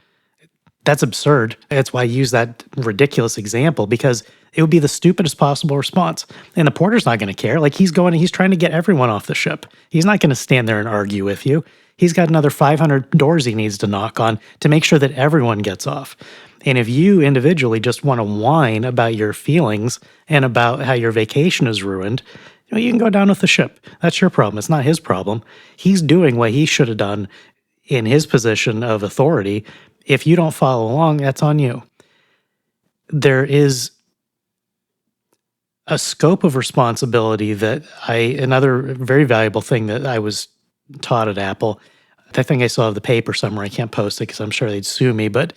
That's absurd. That's why I use that ridiculous example, because it would be the stupidest possible response. And the porter's not going to care. Like, he's trying to get everyone off the ship. He's not going to stand there and argue with you. He's got another 500 doors he needs to knock on to make sure that everyone gets off. And if you individually just want to whine about your feelings and about how your vacation is ruined, you can go down with the ship. That's your problem. It's not his problem. He's doing what he should have done in his position of authority. If you don't follow along, that's on you. There is a scope of responsibility that another very valuable thing that I was taught at Apple. I think I still have the paper somewhere. I can't post it because I'm sure they'd sue me, but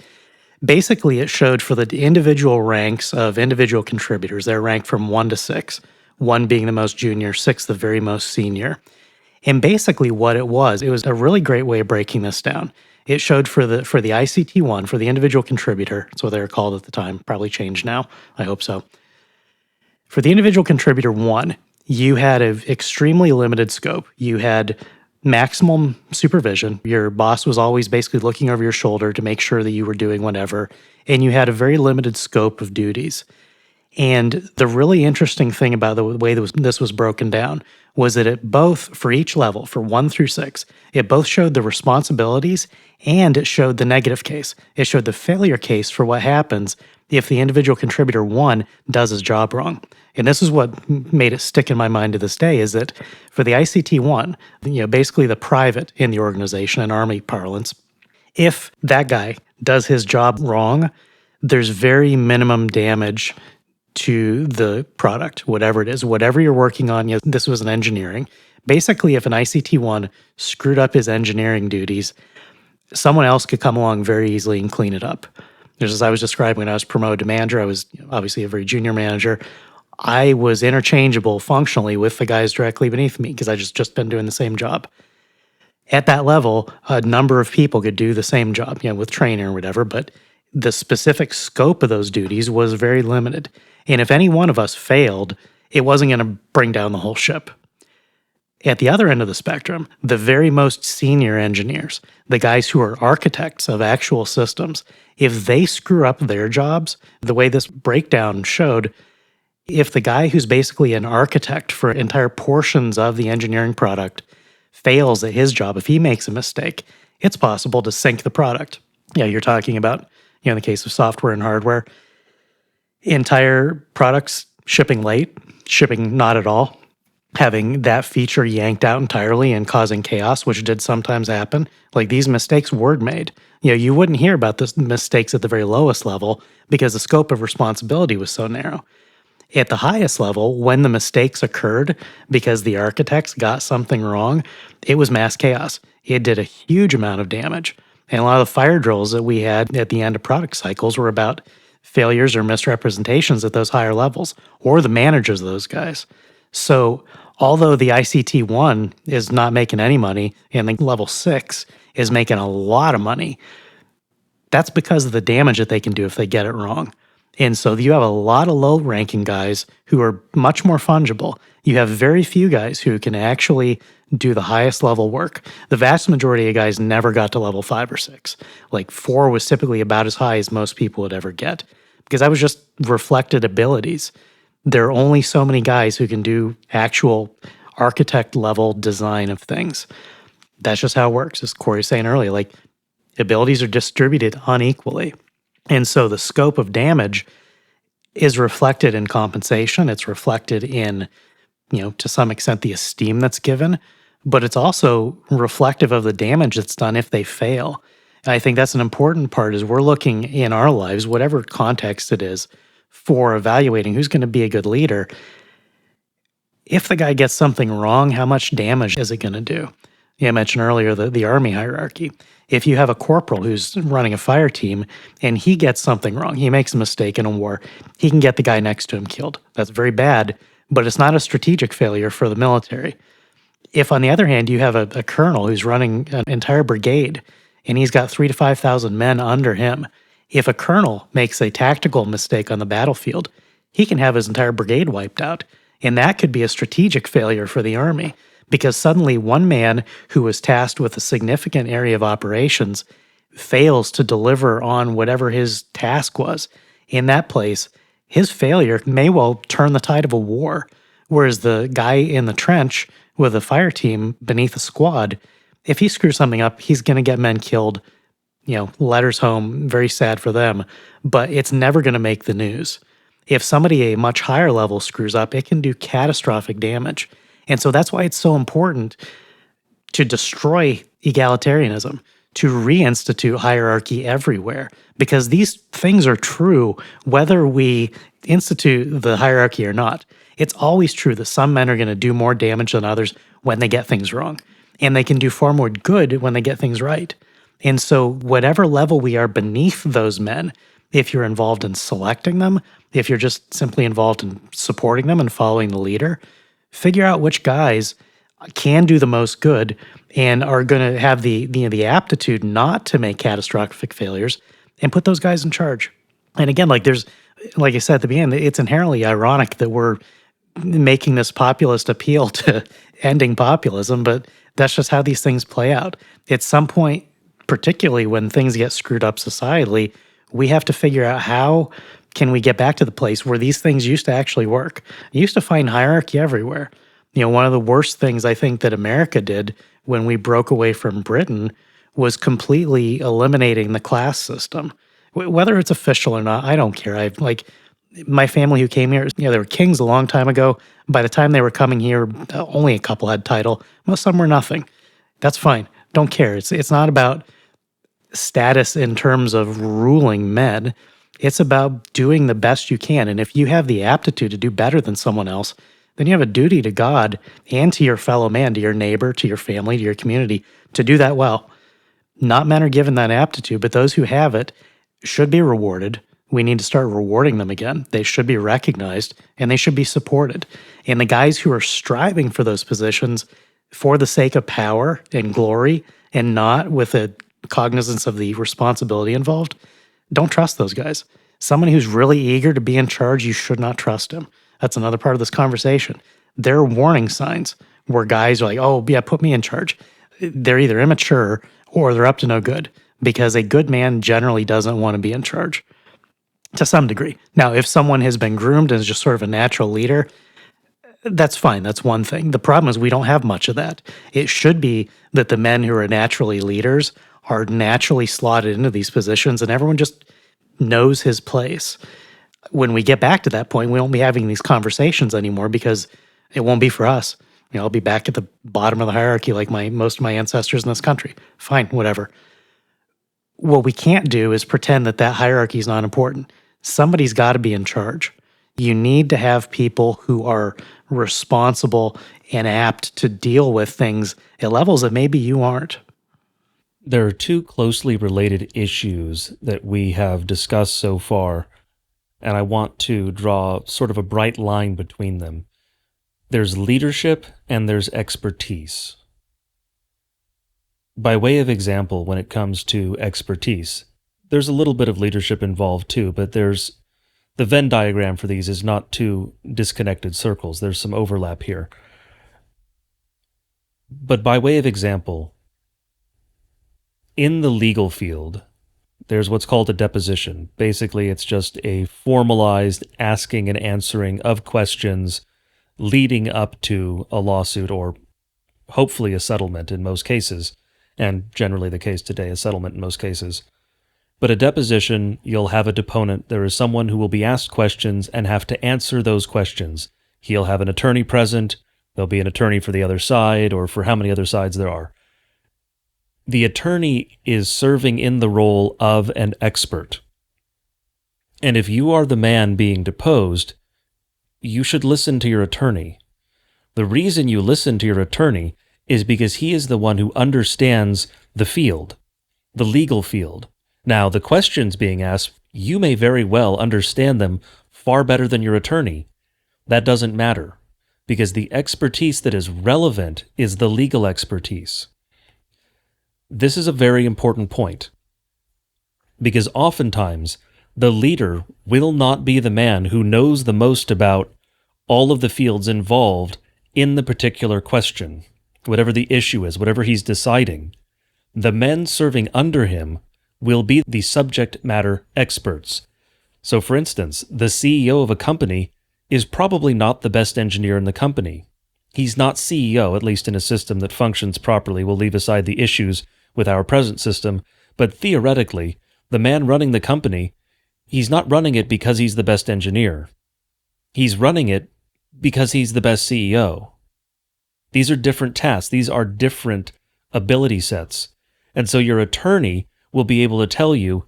basically it showed for the individual ranks of individual contributors. They're ranked from 1 to 6, 1 being the most junior, 6 the very most senior. And basically what it was a really great way of breaking this down. It showed for the ICT-1, for the individual contributor, that's what they were called at the time, probably changed now, I hope so. For the individual contributor 1, you had an extremely limited scope. You had maximum supervision. Your boss was always basically looking over your shoulder to make sure that you were doing whatever, and you had a very limited scope of duties. And the really interesting thing about the way this was broken down was that it both, for each level, for 1 through 6, it both showed the responsibilities and it showed the negative case. It showed the failure case for what happens if the individual contributor 1 does his job wrong. And this is what made it stick in my mind to this day, is that for the ICT 1, basically the private in the organization in Army parlance, if that guy does his job wrong, there's very minimum damage to the product, whatever it is, whatever you're working on. This was an engineering. Basically, if an ICT-1 screwed up his engineering duties, someone else could come along very easily and clean it up. Just as I was describing, when I was promoted to manager, I was obviously a very junior manager. I was interchangeable functionally with the guys directly beneath me because I just been doing the same job. At that level, a number of people could do the same job, with training or whatever, but the specific scope of those duties was very limited. And if any one of us failed, it wasn't going to bring down the whole ship. At the other end of the spectrum, the very most senior engineers, the guys who are architects of actual systems, if they screw up their jobs, the way this breakdown showed, if the guy who's basically an architect for entire portions of the engineering product fails at his job, if he makes a mistake, it's possible to sink the product. You're talking about, in the case of software and hardware, entire products shipping late, shipping not at all, having that feature yanked out entirely and causing chaos, which did sometimes happen. Like, these mistakes were made. You wouldn't hear about the mistakes at the very lowest level because the scope of responsibility was so narrow. At the highest level, when the mistakes occurred because the architects got something wrong, it was mass chaos. It did a huge amount of damage. And a lot of the fire drills that we had at the end of product cycles were about failures or misrepresentations at those higher levels, or the managers of those guys. So although the ICT-1 is not making any money and the level 6 is making a lot of money, that's because of the damage that they can do if they get it wrong. And so you have a lot of low-ranking guys who are much more fungible. You have very few guys who can actually do the highest level work. The vast majority of guys never got to level 5 or 6. Like 4 was typically about as high as most people would ever get, because that was just reflected abilities. There are only so many guys who can do actual architect level design of things. That's just how it works. As Corey was saying earlier, like, abilities are distributed unequally. And so the scope of damage is reflected in compensation. It's reflected in, to some extent, the esteem that's given, but it's also reflective of the damage that's done if they fail. And I think that's an important part, is we're looking in our lives, whatever context it is, for evaluating who's going to be a good leader. If the guy gets something wrong, how much damage is it going to do? I mentioned earlier the Army hierarchy. If you have a corporal who's running a fire team and he gets something wrong, he makes a mistake in a war, he can get the guy next to him killed. That's very bad, but it's not a strategic failure for the military. If, on the other hand, you have a colonel who's running an entire brigade and he's got 3,000 to 5,000 men under him, if a colonel makes a tactical mistake on the battlefield, he can have his entire brigade wiped out. And that could be a strategic failure for the Army, because suddenly one man who was tasked with a significant area of operations fails to deliver on whatever his task was. In that place, his failure may well turn the tide of a war, whereas the guy in the trench with a fire team beneath a squad, if he screws something up, he's going to get men killed, letters home, very sad for them, but it's never going to make the news. If somebody at a much higher level screws up, it can do catastrophic damage. And so that's why it's so important to destroy egalitarianism, to reinstitute hierarchy everywhere, because these things are true whether we institute the hierarchy or not. It's always true that some men are going to do more damage than others when they get things wrong, and they can do far more good when they get things right. And so whatever level we are beneath those men, if you're involved in selecting them, if you're just simply involved in supporting them and following the leader, figure out which guys can do the most good and are going to have the aptitude not to make catastrophic failures, and put those guys in charge. And again, like, there's like I said at the beginning, it's inherently ironic that we're making this populist appeal to ending populism, but that's just how these things play out. At some point, particularly when things get screwed up societally, we have to figure out how can we get back to the place where these things used to actually work. You used to find hierarchy everywhere. One of the worst things I think that America did when we broke away from Britain was completely eliminating the class system. Whether it's official or not, I don't care. I like my family who came here, they were kings a long time ago. By the time they were coming here, only a couple had title. Most some were nothing. That's fine. Don't care. It's not about status in terms of ruling men. It's about doing the best you can. And if you have the aptitude to do better than someone else, then you have a duty to God and to your fellow man, to your neighbor, to your family, to your community, to do that well. Not men are given that aptitude, but those who have it should be rewarded. We need to start rewarding them again. They should be recognized and they should be supported. And the guys who are striving for those positions for the sake of power and glory and not with a cognizance of the responsibility involved, don't trust those guys. Someone who's really eager to be in charge, you should not trust him. That's another part of this conversation. There are warning signs where guys are like, oh, yeah, put me in charge. They're either immature or they're up to no good because a good man generally doesn't want to be in charge to some degree. Now, if someone has been groomed and is just sort of a natural leader, that's fine. That's one thing. The problem is we don't have much of that. It should be that the men who are naturally leaders are naturally slotted into these positions and everyone just knows his place. When we get back to that point, we won't be having these conversations anymore because it won't be for us. I'll be back at the bottom of the hierarchy like most of my ancestors in this country. Fine, whatever. What we can't do is pretend that that hierarchy is not important. Somebody's got to be in charge. You need to have people who are responsible and apt to deal with things at levels that maybe you aren't. There are two closely related issues that we have discussed so far, and I want to draw sort of a bright line between them. There's leadership and there's expertise. By way of example, when it comes to expertise, there's a little bit of leadership involved too, but there's the Venn diagram for these is not two disconnected circles. There's some overlap here. But by way of example, in the legal field, there's what's called a deposition. Basically, it's just a formalized asking and answering of questions leading up to a lawsuit or hopefully a settlement in most cases, and generally the case today, a settlement in most cases. But a deposition, you'll have a deponent. There is someone who will be asked questions and have to answer those questions. He'll have an attorney present. There'll be an attorney for the other side or for how many other sides there are. The attorney is serving in the role of an expert. And if you are the man being deposed, you should listen to your attorney. The reason you listen to your attorney is because he is the one who understands the field, the legal field. Now, the questions being asked, you may very well understand them far better than your attorney. That doesn't matter, because the expertise that is relevant is the legal expertise. This is a very important point, because oftentimes the leader will not be the man who knows the most about all of the fields involved in the particular question, whatever the issue is, whatever he's deciding. The men serving under him will be the subject matter experts. So for instance, the CEO of a company is probably not the best engineer in the company. He's not CEO, at least in a system that functions properly. We'll leave aside the issues with our present system, but theoretically, the man running the company, he's not running it because he's the best engineer. He's running it because he's the best CEO. These are different tasks. These are different ability sets. And so your attorney will be able to tell you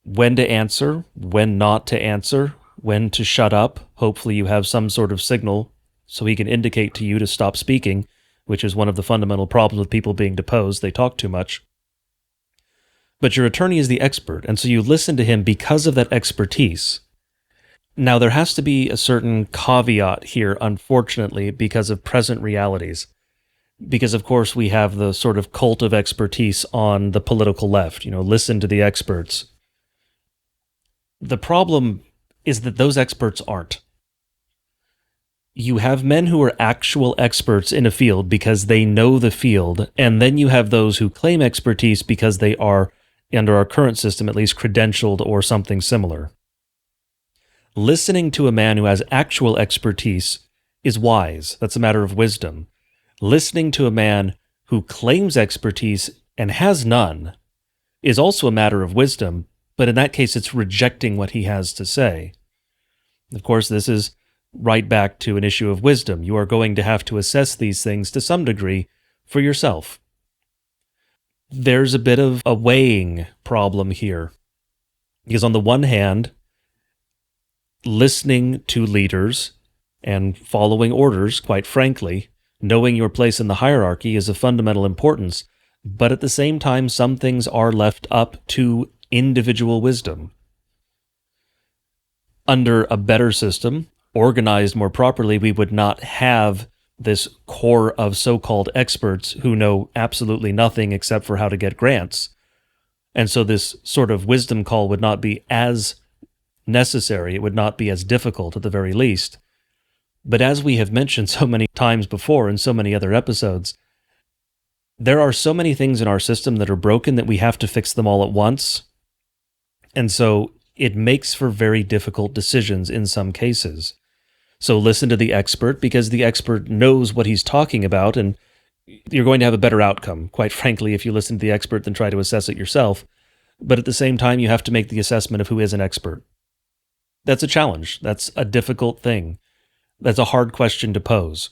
when to answer, when not to answer, when to shut up. Hopefully you have some sort of signal so he can indicate to you to stop speaking, which is one of the fundamental problems with people being deposed. They talk too much. But your attorney is the expert, and so you listen to him because of that expertise. Now, there has to be a certain caveat here, unfortunately, because of present realities. Because, of course, we have the sort of cult of expertise on the political left. Listen to the experts. The problem is that those experts aren't. You have men who are actual experts in a field because they know the field, and then you have those who claim expertise because they are, under our current system at least, credentialed or something similar. Listening to a man who has actual expertise is wise. That's a matter of wisdom. Listening to a man who claims expertise and has none is also a matter of wisdom, but in that case, it's rejecting what he has to say. Of course, this is right back to an issue of wisdom. You are going to have to assess these things to some degree for yourself. There's a bit of a weighing problem here. Because on the one hand, listening to leaders and following orders, quite frankly, knowing your place in the hierarchy is of fundamental importance. But at the same time, some things are left up to individual wisdom. Under a better system, organized more properly, we would not have this core of so-called experts who know absolutely nothing except for how to get grants. And so this sort of wisdom call would not be as necessary. It would not be as difficult at the very least. But as we have mentioned so many times before in so many other episodes, there are so many things in our system that are broken that we have to fix them all at once. And so it makes for very difficult decisions in some cases. So listen to the expert because the expert knows what he's talking about, and you're going to have a better outcome, quite frankly, if you listen to the expert than try to assess it yourself. But at the same time, you have to make the assessment of who is an expert. That's a challenge. That's a difficult thing. That's a hard question to pose.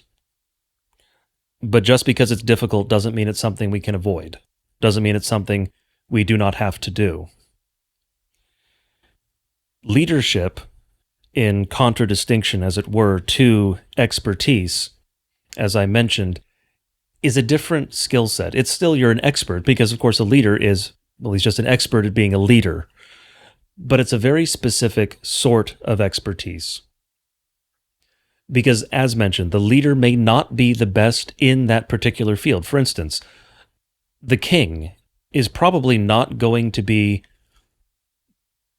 But just because it's difficult doesn't mean it's something we can avoid. Doesn't mean it's something we do not have to do. Leadership, in contradistinction, as it were, to expertise, as I mentioned, is a different skill set. It's still, you're an expert because, of course, a leader is, well, he's just an expert at being a leader. But it's a very specific sort of expertise. Because, as mentioned, the leader may not be the best in that particular field. For instance, the king is probably not going to be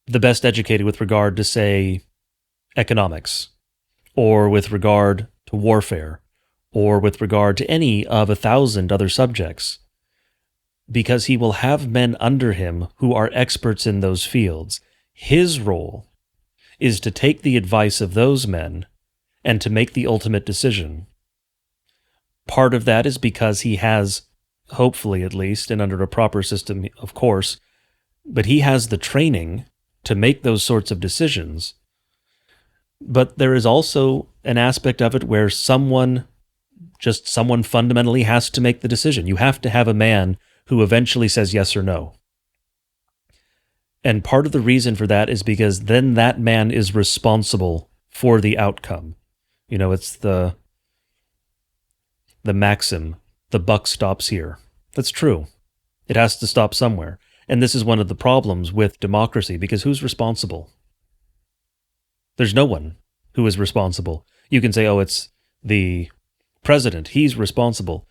the best educated with regard to, say, economics, or with regard to warfare, or with regard to any of 1,000 other subjects, because he will have men under him who are experts in those fields. His role is to take the advice of those men and to make the ultimate decision. Part of that is because he has, hopefully at least, and under a proper system, of course, but he has the training to make those sorts of decisions. But there is also an aspect of it where someone fundamentally has to make the decision. You have to have a man who eventually says yes or no. And part of the reason for that is because then that man is responsible for the outcome. You know, it's the maxim, the buck stops here. That's true. It has to stop somewhere. And this is one of the problems with democracy, because who's responsible? There's no one who is responsible. You can say, oh, it's the president. He's responsible.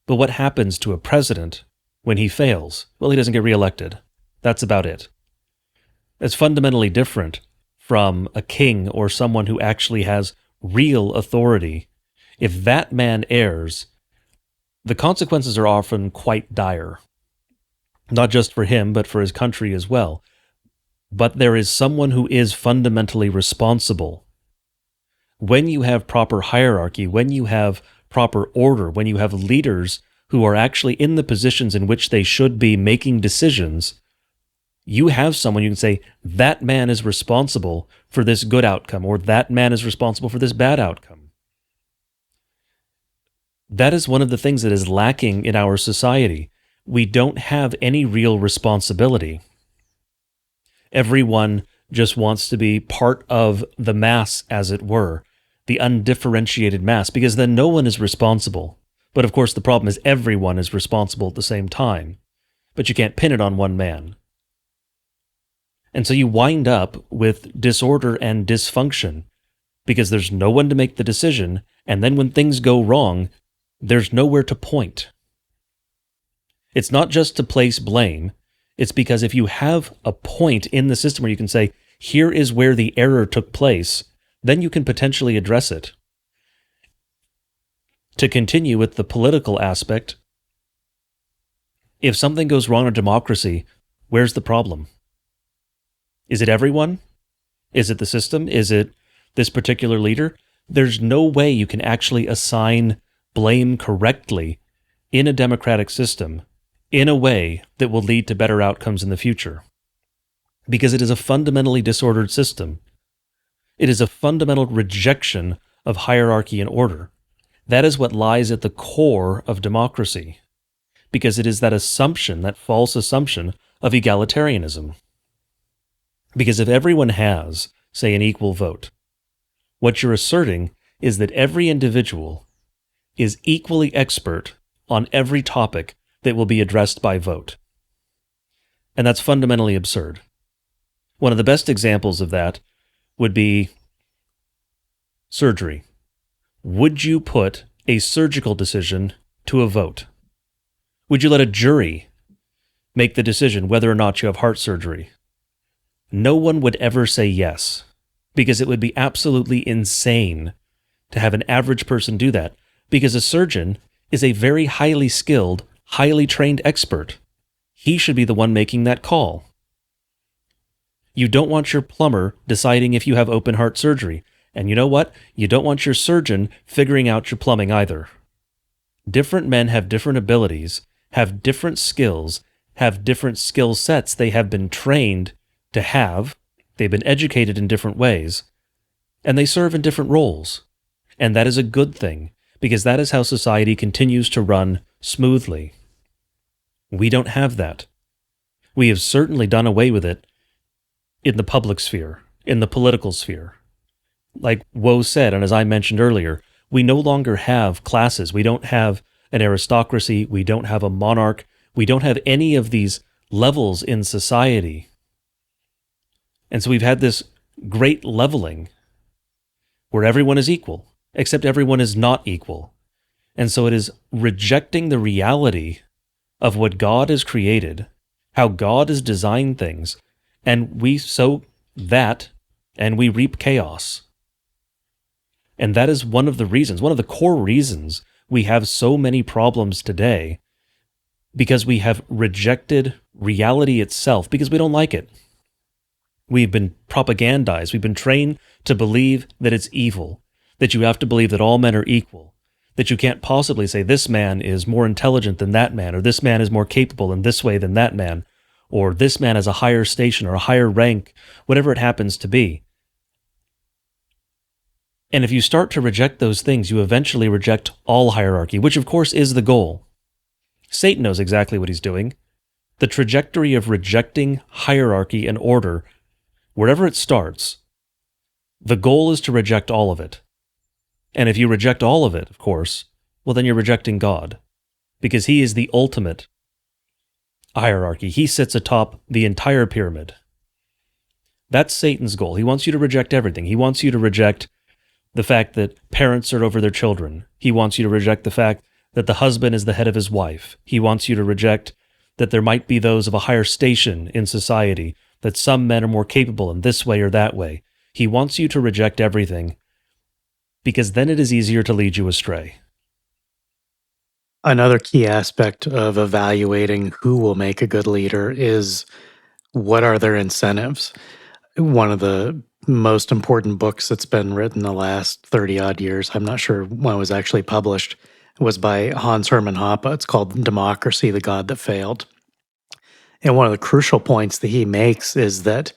But what happens to a president when he fails? Well, he doesn't get reelected. That's about it. It's fundamentally different from a king or someone who actually has real authority. If that man errs, the consequences are often quite dire. Not just for him, but for his country as well. But there is someone who is fundamentally responsible. When you have proper hierarchy, when you have proper order, when you have leaders who are actually in the positions in which they should be making decisions, you have someone you can say, that man is responsible for this good outcome, or that man is responsible for this bad outcome. That is one of the things that is lacking in our society. We don't have any real responsibility. Everyone just wants to be part of the mass, as it were, the undifferentiated mass, because then no one is responsible. But of course, the problem is everyone is responsible at the same time. But you can't pin it on one man. And so you wind up with disorder and dysfunction, because there's no one to make the decision, and then when things go wrong, there's nowhere to point. It's not just to place blame. It's because if you have a point in the system where you can say, here is where the error took place, then you can potentially address it. To continue with the political aspect, if something goes wrong in democracy, where's the problem? Is it everyone? Is it the system? Is it this particular leader? There's no way you can actually assign blame correctly in a democratic system in a way that will lead to better outcomes in the future. Because it is a fundamentally disordered system. It is a fundamental rejection of hierarchy and order. That is what lies at the core of democracy. Because it is that assumption, that false assumption of egalitarianism. Because if everyone has, say, an equal vote, what you're asserting is that every individual is equally expert on every topic that will be addressed by vote. And that's fundamentally absurd. One of the best examples of that would be surgery. Would you put a surgical decision to a vote? Would you let a jury make the decision whether or not you have heart surgery? No one would ever say yes, because it would be absolutely insane to have an average person do that, because a surgeon is a very highly skilled, highly trained expert. He should be the one making that call. You don't want your plumber deciding if you have open heart surgery. And you know what? You don't want your surgeon figuring out your plumbing either. Different men have different abilities, have different skills, have different skill sets they have been trained to have. They've been educated in different ways, and they serve in different roles. And that is a good thing, because that is how society continues to run smoothly. We don't have that. We have certainly done away with it in the public sphere, in the political sphere. Like Woe said, and as I mentioned earlier, we no longer have classes. We don't have an aristocracy. We don't have a monarch. We don't have any of these levels in society. And so we've had this great leveling where everyone is equal, except everyone is not equal. And so it is rejecting the reality of what God has created, how God has designed things, and we sow that and we reap chaos. And that is one of the reasons, one of the core reasons we have so many problems today, because we have rejected reality itself because we don't like it. We've been propagandized. We've been trained to believe that it's evil, that you have to believe that all men are equal, that you can't possibly say this man is more intelligent than that man, or this man is more capable in this way than that man, or this man has a higher station or a higher rank, whatever it happens to be. And if you start to reject those things, you eventually reject all hierarchy, which of course is the goal. Satan knows exactly what he's doing. The trajectory of rejecting hierarchy and order, wherever it starts, the goal is to reject all of it. And if you reject all of it, of course, well, then you're rejecting God, because he is the ultimate hierarchy. He sits atop the entire pyramid. That's Satan's goal. He wants you to reject everything. He wants you to reject the fact that parents are over their children. He wants you to reject the fact that the husband is the head of his wife. He wants you to reject that there might be those of a higher station in society, that some men are more capable in this way or that way. He wants you to reject everything, because then it is easier to lead you astray. Another key aspect of evaluating who will make a good leader is what are their incentives. One of the most important books that's been written the last 30 odd years, I'm not sure when it was actually published, was by Hans Hermann Hoppe. It's called Democracy, the God That Failed. And one of the crucial points that he makes is that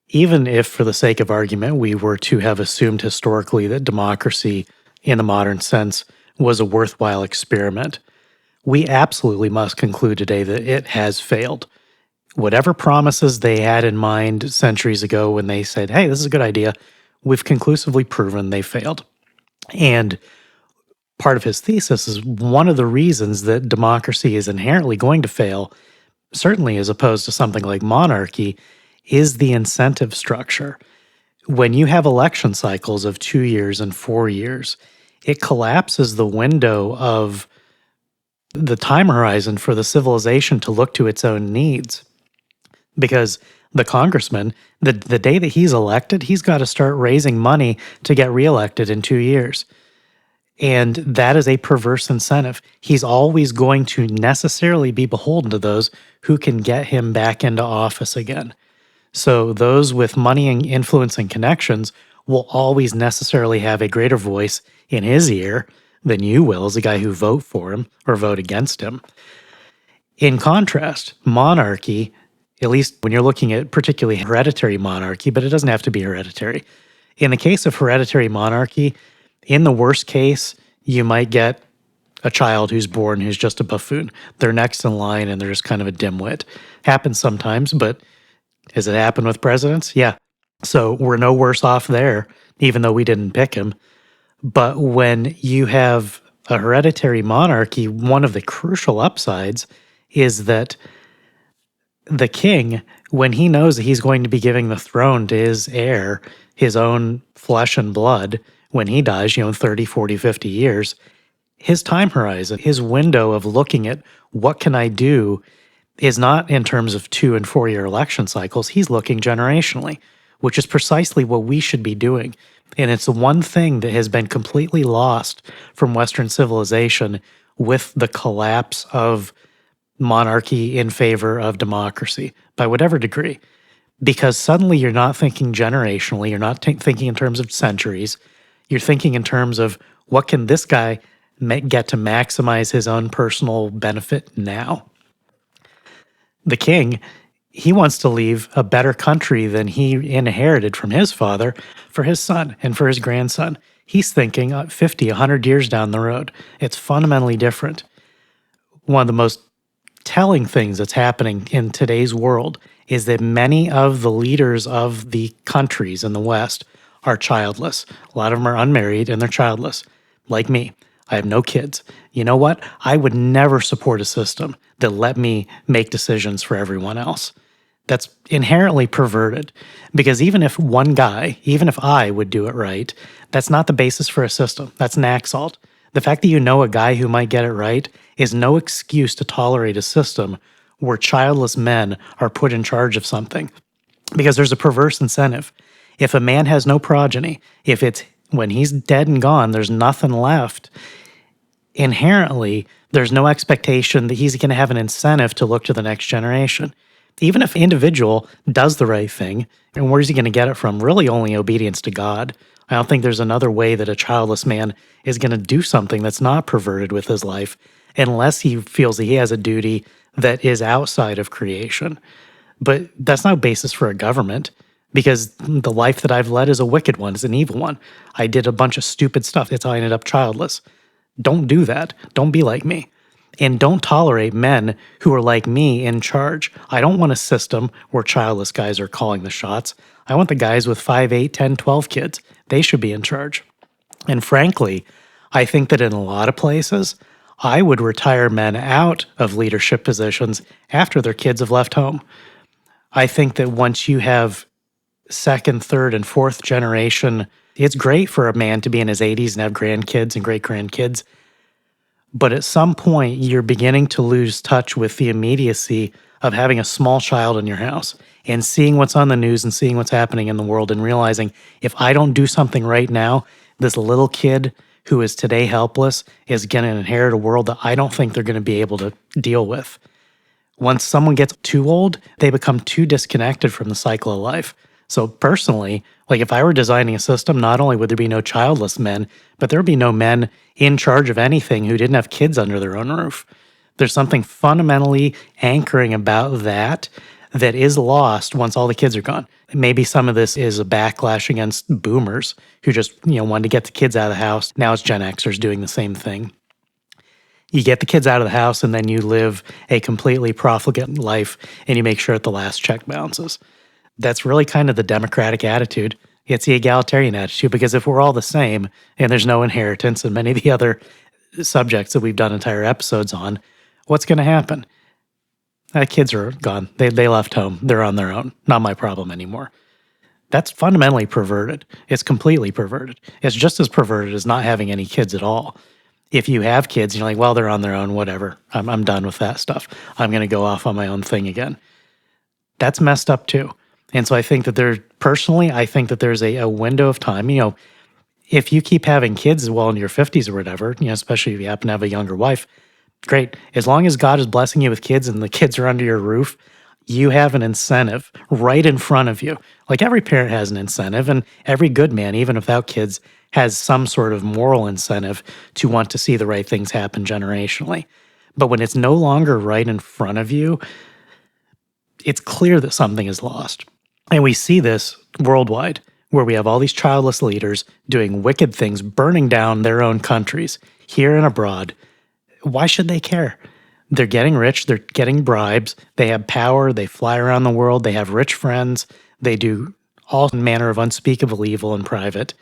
even if, for the sake of argument, we were to have assumed historically that democracy in the modern sense was a worthwhile experiment, we absolutely must conclude today that it has failed. Whatever promises they had in mind centuries ago when they said, hey, this is a good idea, we've conclusively proven they failed. And part of his thesis is one of the reasons that democracy is inherently going to fail, certainly as opposed to something like monarchy, is the incentive structure. When you have election cycles of 2 years and 4 years, it collapses the window of the time horizon for the civilization to look to its own needs. Because the congressman, the day that he's elected, he's got to start raising money to get reelected in 2 years. And that is a perverse incentive. He's always going to necessarily be beholden to those who can get him back into office again. So those with money and influence and connections will always necessarily have a greater voice in his ear than you will as a guy who vote for him or vote against him. In contrast, monarchy, at least when you're looking at particularly hereditary monarchy, but it doesn't have to be hereditary. In the case of hereditary monarchy, in the worst case, you might get a child who's born who's just a buffoon. They're next in line and they're just kind of a dimwit. Happens sometimes, but has it happened with presidents? Yeah. So we're no worse off there, even though we didn't pick him. But when you have a hereditary monarchy, one of the crucial upsides is that the king, when he knows that he's going to be giving the throne to his heir, his own flesh and blood, when he dies, in 30, 40, 50 years, his time horizon, his window of looking at what can I do is not in terms of 2 and 4 year election cycles. He's looking generationally, which is precisely what we should be doing. And it's the one thing that has been completely lost from Western civilization with the collapse of monarchy in favor of democracy, by whatever degree. Because suddenly you're not thinking generationally, you're not thinking in terms of centuries, you're thinking in terms of what can this guy get to maximize his own personal benefit now. The king, he wants to leave a better country than he inherited from his father for his son and for his grandson. He's thinking 50, 100 years down the road. It's fundamentally different. One of the most telling things that's happening in today's world is that many of the leaders of the countries in the West are childless. A lot of them are unmarried and they're childless, like me. I have no kids. You know what? I would never support a system that let me make decisions for everyone else. That's inherently perverted, because even if one guy, even if I would do it right, that's not the basis for a system. That's an assault. The fact that you know a guy who might get it right is no excuse to tolerate a system where childless men are put in charge of something, because there's a perverse incentive. If a man has no progeny, if it's when he's dead and gone, there's nothing left, inherently, there's no expectation that he's going to have an incentive to look to the next generation. Even if the individual does the right thing, and where's he going to get it from? Really only obedience to God. I don't think there's another way that a childless man is going to do something that's not perverted with his life, unless he feels that he has a duty that is outside of creation. But that's not a basis for a government, because the life that I've led is a wicked one, it's an evil one. I did a bunch of stupid stuff. That's how I ended up childless. Don't do that. Don't be like me. And don't tolerate men who are like me in charge. I don't want a system where childless guys are calling the shots. I want the guys with 5, 8, 10, 12 kids. They should be in charge. And frankly, I think that in a lot of places, I would retire men out of leadership positions after their kids have left home. I think that once you have second, third, and fourth generation, it's great for a man to be in his 80s and have grandkids and great-grandkids. But at some point, you're beginning to lose touch with the immediacy of having a small child in your house and seeing what's on the news and seeing what's happening in the world and realizing if I don't do something right now, this little kid who is today helpless is going to inherit a world that I don't think they're going to be able to deal with. Once someone gets too old, they become too disconnected from the cycle of life. So personally, like if I were designing a system, not only would there be no childless men, but there would be no men in charge of anything who didn't have kids under their own roof. There's something fundamentally anchoring about that that is lost once all the kids are gone. Maybe some of this is a backlash against boomers who just, wanted to get the kids out of the house. Now it's Gen Xers doing the same thing. You get the kids out of the house and then you live a completely profligate life and you make sure that the last check bounces. That's really kind of the democratic attitude. It's the egalitarian attitude, because if we're all the same and there's no inheritance and many of the other subjects that we've done entire episodes on, what's going to happen? Kids are gone. They left home. They're on their own. Not my problem anymore. That's fundamentally perverted. It's completely perverted. It's just as perverted as not having any kids at all. If you have kids, you're like, well, they're on their own, whatever. I'm done with that stuff. I'm going to go off on my own thing again. That's messed up too. And so I think that I think that there's a window of time, if you keep having kids well in your 50s or whatever, especially if you happen to have a younger wife, great. As long as God is blessing you with kids and the kids are under your roof, you have an incentive right in front of you. Like every parent has an incentive, and every good man, even without kids, has some sort of moral incentive to want to see the right things happen generationally. But when it's no longer right in front of you, it's clear that something is lost. And we see this worldwide, where we have all these childless leaders doing wicked things, burning down their own countries, here and abroad. Why should they care? They're getting rich, they're getting bribes, they have power, they fly around the world, they have rich friends, they do all manner of unspeakable evil in private.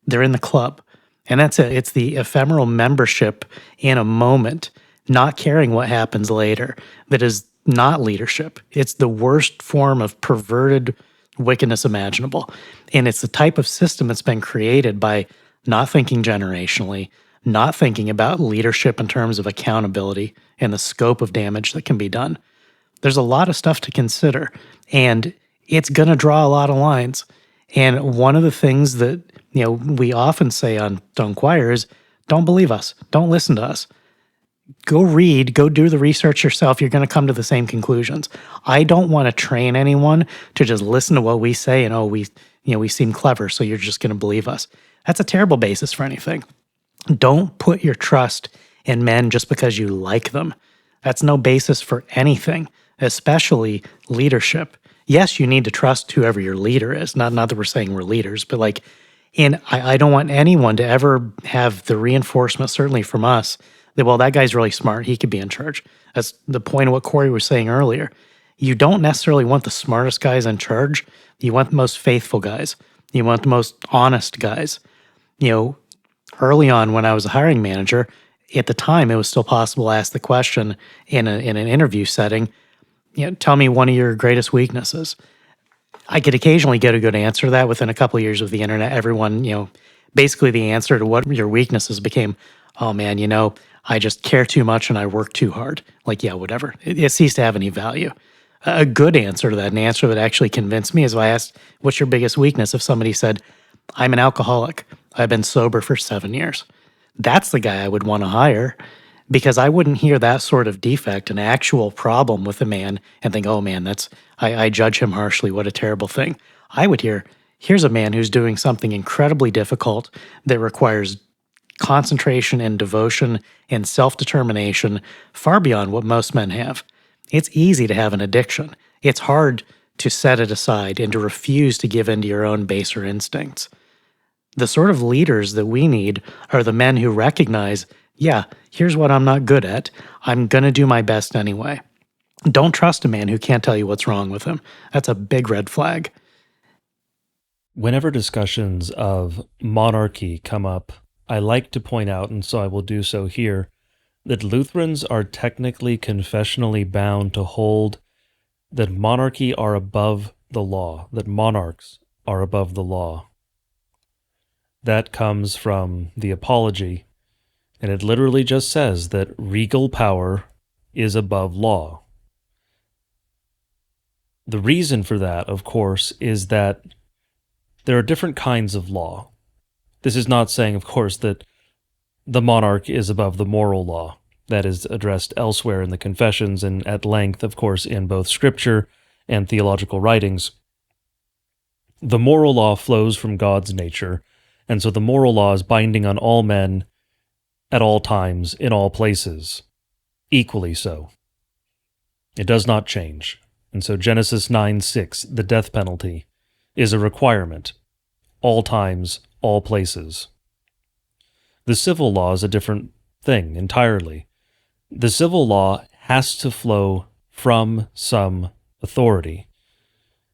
They're in the club. And that's it. It's the ephemeral membership in a moment, not caring what happens later, that is not leadership. It's the worst form of perverted wickedness imaginable. And it's the type of system that's been created by not thinking generationally, not thinking about leadership in terms of accountability and the scope of damage that can be done. There's a lot of stuff to consider, and it's going to draw a lot of lines. And one of the things that we often say on Stone Choir is, don't believe us, don't listen to us. Go read, go do the research yourself. You're going to come to the same conclusions. I don't want to train anyone to just listen to what we say and we seem clever, so you're just going to believe us. That's a terrible basis for anything. Don't put your trust in men just because you like them. That's no basis for anything, especially leadership. Yes, you need to trust whoever your leader is. Not that we're saying we're leaders, but and I don't want anyone to ever have the reinforcement, certainly from us, that, well, that guy's really smart, he could be in charge. That's the point of what Corey was saying earlier. You don't necessarily want the smartest guys in charge. You want the most faithful guys. You want the most honest guys. Early on when I was a hiring manager, at the time it was still possible to ask the question in an interview setting, tell me one of your greatest weaknesses. I could occasionally get a good answer to that. Within a couple of years of the internet, everyone, basically the answer to what your weaknesses became, oh man, I just care too much and I work too hard. Yeah, whatever. It ceased to have any value. A good answer to that, an answer that actually convinced me, is if I asked, what's your biggest weakness? If somebody said, I'm an alcoholic, I've been sober for 7 years. That's the guy I would want to hire, because I wouldn't hear that sort of defect, an actual problem with a man, and think, oh man, I judge him harshly. What a terrible thing. I would hear, here's a man who's doing something incredibly difficult that requires concentration and devotion and self-determination far beyond what most men have. It's easy to have an addiction. It's hard to set it aside and to refuse to give in to your own baser instincts. The sort of leaders that we need are the men who recognize, yeah, here's what I'm not good at. I'm going to do my best anyway. Don't trust a man who can't tell you what's wrong with him. That's a big red flag. Whenever discussions of monarchy come up, I like to point out, and so I will do so here, that Lutherans are technically confessionally bound to hold that monarchy are above the law, that monarchs are above the law. That comes from the Apology, and it literally just says that regal power is above law. The reason for that, of course, is that there are different kinds of law. This is not saying, of course, that the monarch is above the moral law. That is addressed elsewhere in the Confessions and at length, of course, in both Scripture and theological writings. The moral law flows from God's nature, and so the moral law is binding on all men at all times, in all places, equally so. It does not change. And so Genesis 9:6, the death penalty, is a requirement, all times, all places. The civil law is a different thing entirely. The civil law has to flow from some authority.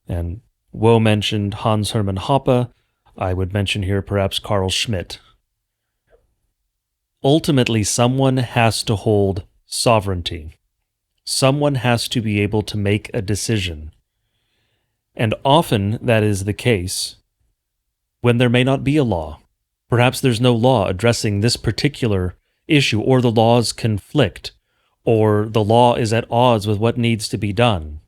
And Woe mentioned Hans Hermann Hoppe. I would mention here perhaps Carl Schmitt. Ultimately, someone has to hold sovereignty. Someone has to be able to make a decision. And often that is the case when there may not be a law. Perhaps there's no law addressing this particular issue, or the laws conflict, or the law is at odds with what needs to be done.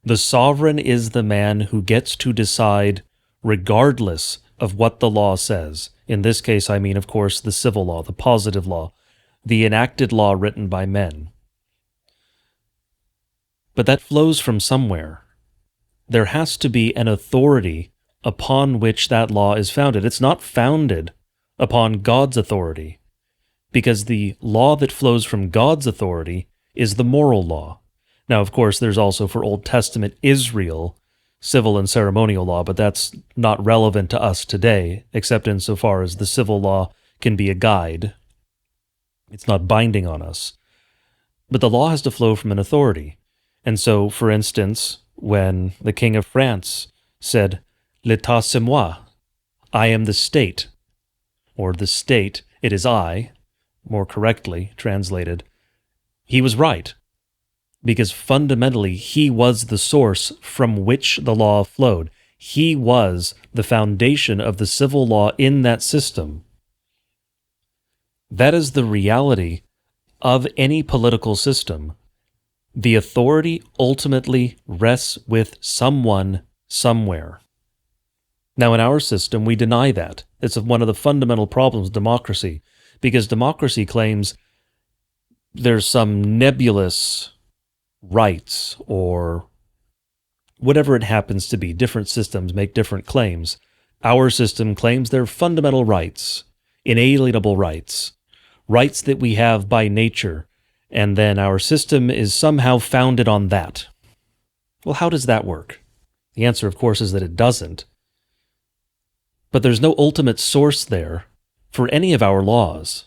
The sovereign is the man who gets to decide regardless of what the law says. In this case, I mean, of course, the civil law, the positive law, the enacted law written by men. But that flows from somewhere. There has to be an authority upon which that law is founded. It's not founded upon God's authority, because the law that flows from God's authority is the moral law. Now, of course, there's also for Old Testament Israel civil and ceremonial law, but that's not relevant to us today, except insofar as the civil law can be a guide. It's not binding on us. But the law has to flow from an authority. And so, for instance, when the King of France said, "L'État c'est moi," I am the state, or the state, it is I, more correctly translated, he was right, because fundamentally he was the source from which the law flowed. He was the foundation of the civil law in that system. That is the reality of any political system. The authority ultimately rests with someone somewhere. Now, in our system, we deny that. It's one of the fundamental problems of democracy, because democracy claims there's some nebulous rights, or whatever it happens to be. Different systems make different claims. Our system claims they're fundamental rights, inalienable rights, rights that we have by nature, and then our system is somehow founded on that. Well, how does that work? The answer, of course, is that it doesn't. But there's no ultimate source there for any of our laws.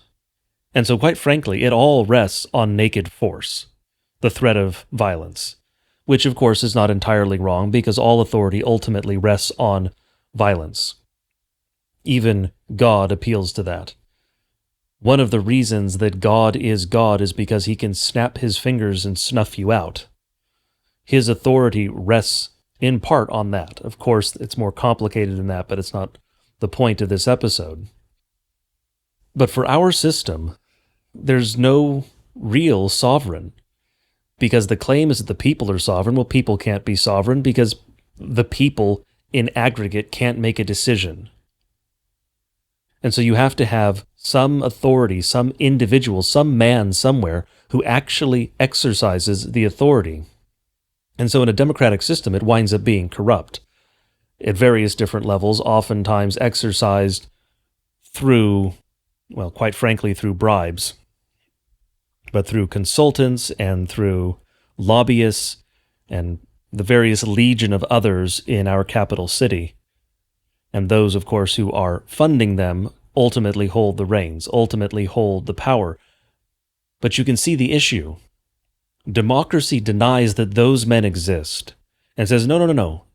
And so, quite frankly, it all rests on naked force, the threat of violence, which, of course, is not entirely wrong, because all authority ultimately rests on violence. Even God appeals to that. One of the reasons that God is because he can snap his fingers and snuff you out. His authority rests in part on that. Of course, it's more complicated than that, but it's not the point of this episode. But for our system, there's no real sovereign, because the claim is that the people are sovereign. Well, people can't be sovereign because the people in aggregate can't make a decision. And so you have to have some authority, some individual, some man somewhere who actually exercises the authority. And so in a democratic system, it winds up being corrupt at various different levels, oftentimes exercised through, well, quite frankly, through bribes, but through consultants and through lobbyists and the various legion of others in our capital city. And those, of course, who are funding them ultimately hold the reins, ultimately hold the power. But you can see the issue. Democracy denies that those men exist and says, no.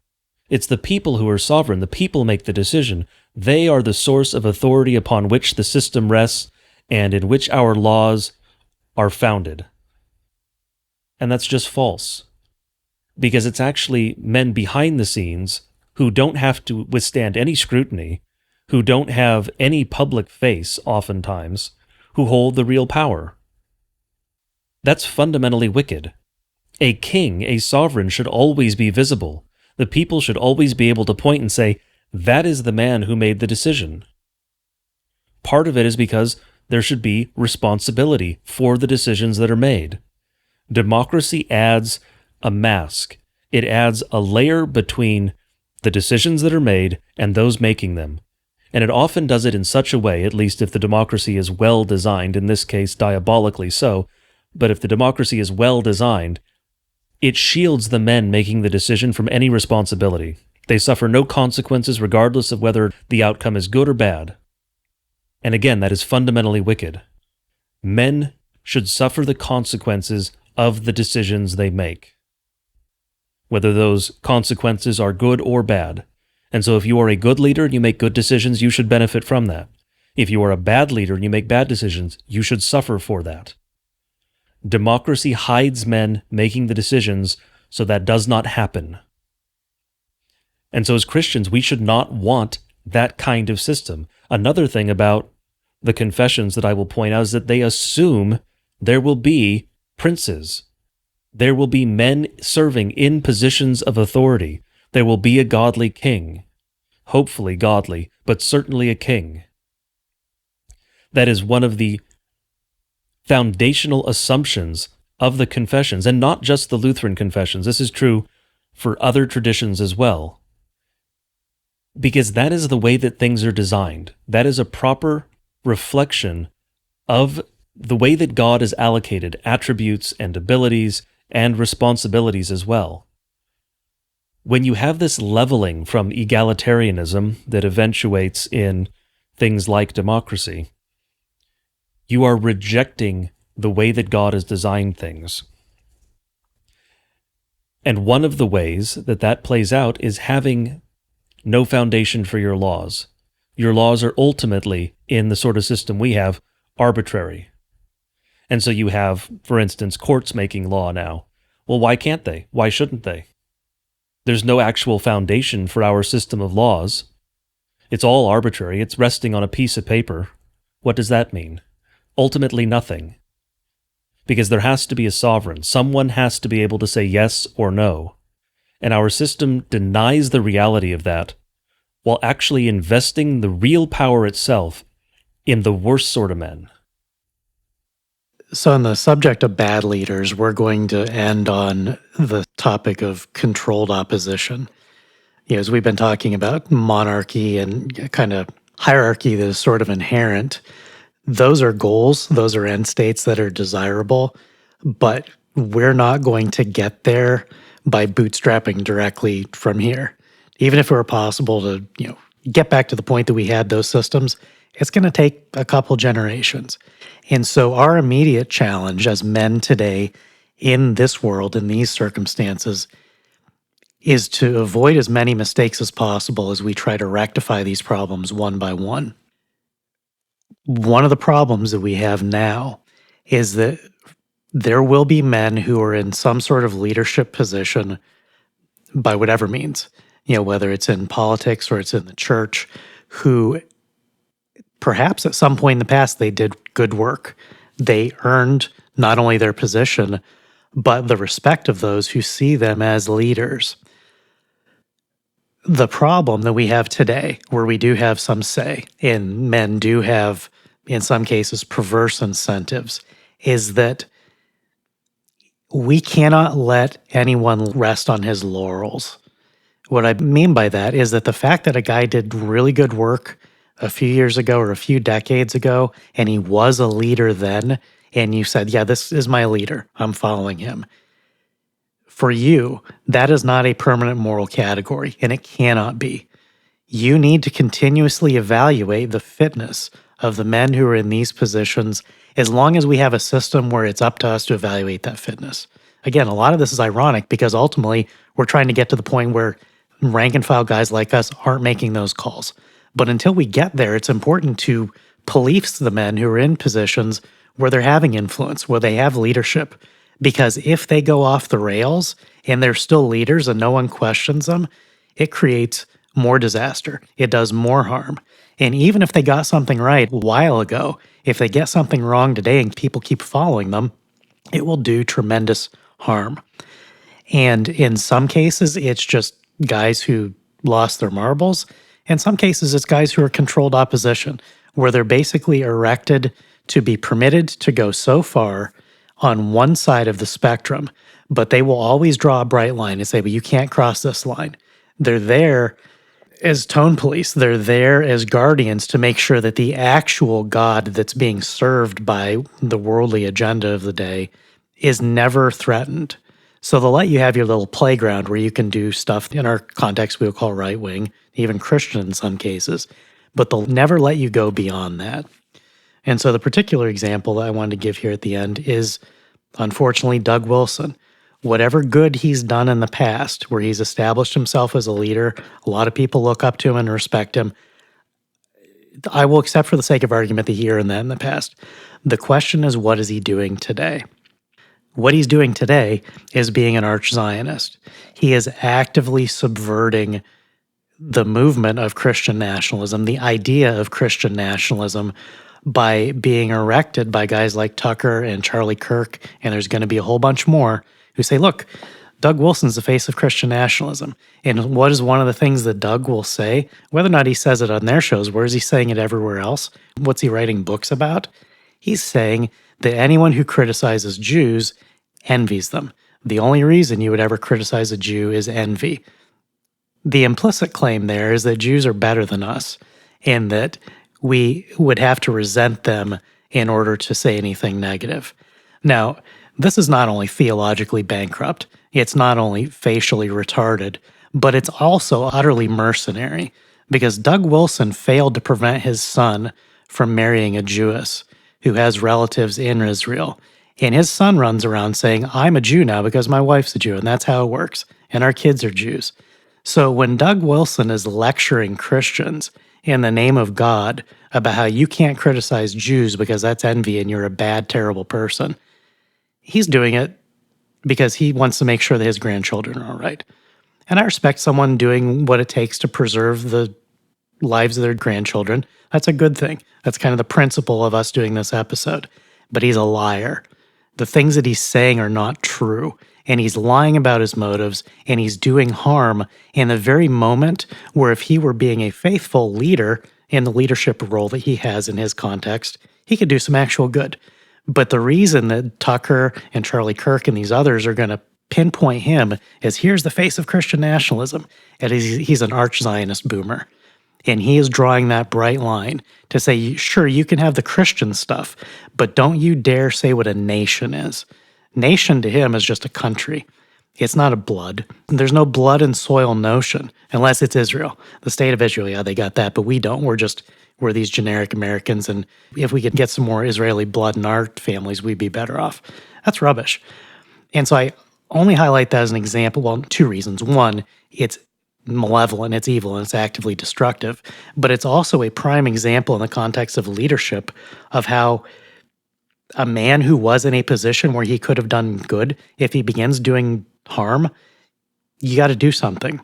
It's the people who are sovereign. The people make the decision. They are the source of authority upon which the system rests and in which our laws are founded. And that's just false, because it's actually men behind the scenes who don't have to withstand any scrutiny, who don't have any public face oftentimes, who hold the real power. That's fundamentally wicked. A king, a sovereign, should always be visible. The people should always be able to point and say, that is the man who made the decision. Part of it is because there should be responsibility for the decisions that are made. Democracy adds a mask. It adds a layer between the decisions that are made and those making them. And it often does it in such a way, at least if the democracy is well designed, in this case diabolically so, but if the democracy is well designed, it shields the men making the decision from any responsibility. They suffer no consequences regardless of whether the outcome is good or bad. And again, that is fundamentally wicked. Men should suffer the consequences of the decisions they make, whether those consequences are good or bad. And so if you are a good leader and you make good decisions, you should benefit from that. If you are a bad leader and you make bad decisions, you should suffer for that. Democracy hides men making the decisions so that does not happen. And so as Christians, we should not want that kind of system. Another thing about the confessions that I will point out is that they assume there will be princes. There will be men serving in positions of authority. There will be a godly king. Hopefully godly, but certainly a king. That is one of the foundational assumptions of the confessions, and not just the Lutheran confessions. This is true for other traditions as well. Because that is the way that things are designed. That is a proper reflection of the way that God has allocated attributes and abilities and responsibilities as well. When you have this leveling from egalitarianism that eventuates in things like democracy, you are rejecting the way that God has designed things. And one of the ways that that plays out is having no foundation for your laws. Your laws are ultimately, in the sort of system we have, arbitrary. And so you have, for instance, courts making law now. Well, why can't they? Why shouldn't they? There's no actual foundation for our system of laws. It's all arbitrary. It's resting on a piece of paper. What does that mean? Ultimately, nothing. Because there has to be a sovereign. Someone has to be able to say yes or no. And our system denies the reality of that while actually investing the real power itself in the worst sort of men. So on the subject of bad leaders, we're going to end on the topic of controlled opposition. As we've been talking about monarchy and kind of hierarchy that is sort of inherent, those are goals, those are end states that are desirable, but we're not going to get there by bootstrapping directly from here. Even if it were possible to, get back to the point that we had those systems, it's going to take a couple generations. And so our immediate challenge as men today in this world, in these circumstances, is to avoid as many mistakes as possible as we try to rectify these problems one by one. One of the problems that we have now is that there will be men who are in some sort of leadership position by whatever means, whether it's in politics or it's in the church, who perhaps at some point in the past they did good work. They earned not only their position, but the respect of those who see them as leaders. The problem that we have today, where we do have some say, and men do have, in some cases, perverse incentives, is that we cannot let anyone rest on his laurels. What I mean by that is that the fact that a guy did really good work a few years ago or a few decades ago, and he was a leader then, and you said, yeah, this is my leader, I'm following him. For you, that is not a permanent moral category, and it cannot be. You need to continuously evaluate the fitness of the men who are in these positions, as long as we have a system where it's up to us to evaluate that fitness. Again, a lot of this is ironic because ultimately we're trying to get to the point where rank and file guys like us aren't making those calls. But until we get there, it's important to police the men who are in positions where they're having influence, where they have leadership. Because if they go off the rails and they're still leaders and no one questions them, it creates more disaster. It does more harm. And even if they got something right a while ago, if they get something wrong today and people keep following them, it will do tremendous harm. And in some cases, it's just guys who lost their marbles. In some cases, it's guys who are controlled opposition, where they're basically erected to be permitted to go so far on one side of the spectrum, but they will always draw a bright line and say, but you can't cross this line. They're there as tone police. They're there as guardians to make sure that the actual God that's being served by the worldly agenda of the day is never threatened. So they'll let you have your little playground where you can do stuff in our context we would call right wing, even Christian in some cases, but they'll never let you go beyond that. And so the particular example that I wanted to give here at the end is, unfortunately, Doug Wilson. Whatever good he's done in the past, where he's established himself as a leader, a lot of people look up to him and respect him. I will accept for the sake of argument that he earned that in the past. The question is, what is he doing today? What he's doing today is being an arch-Zionist. He is actively subverting the movement of Christian nationalism, the idea of Christian nationalism, by being erected by guys like Tucker and Charlie Kirk, and there's going to be a whole bunch more, who say, look, Doug Wilson's the face of Christian nationalism. And what is one of the things that Doug will say? Whether or not he says it on their shows, where is he saying it everywhere else? What's he writing books about? He's saying that anyone who criticizes Jews envies them. The only reason you would ever criticize a Jew is envy. The implicit claim there is that Jews are better than us and that we would have to resent them in order to say anything negative. Now, this is not only theologically bankrupt, it's not only facially retarded, but it's also utterly mercenary because Doug Wilson failed to prevent his son from marrying a Jewess who has relatives in Israel. And his son runs around saying, I'm a Jew now because my wife's a Jew, and that's how it works. And our kids are Jews. So when Doug Wilson is lecturing Christians in the name of God about how you can't criticize Jews because that's envy and you're a bad, terrible person, he's doing it because he wants to make sure that his grandchildren are all right. And I respect someone doing what it takes to preserve the lives of their grandchildren. That's a good thing. That's kind of the principle of us doing this episode. But he's a liar. The things that he's saying are not true. And he's lying about his motives, and he's doing harm in the very moment where if he were being a faithful leader in the leadership role that he has in his context, he could do some actual good. But the reason that Tucker and Charlie Kirk and these others are going to pinpoint him as here's the face of Christian nationalism, and he's an arch-Zionist boomer. And he is drawing that bright line to say, sure, you can have the Christian stuff, but don't you dare say what a nation is. Nation to him is just a country. It's not a blood. There's no blood and soil notion, unless it's Israel. The state of Israel, yeah, they got that, but we don't. We're these generic Americans, and if we could get some more Israeli blood in our families, we'd be better off. That's rubbish. And so I only highlight that as an example. Well, two reasons. One, it's malevolent, it's evil, and it's actively destructive. But it's also a prime example in the context of leadership of how a man who was in a position where he could have done good, if he begins doing harm, you got to do something.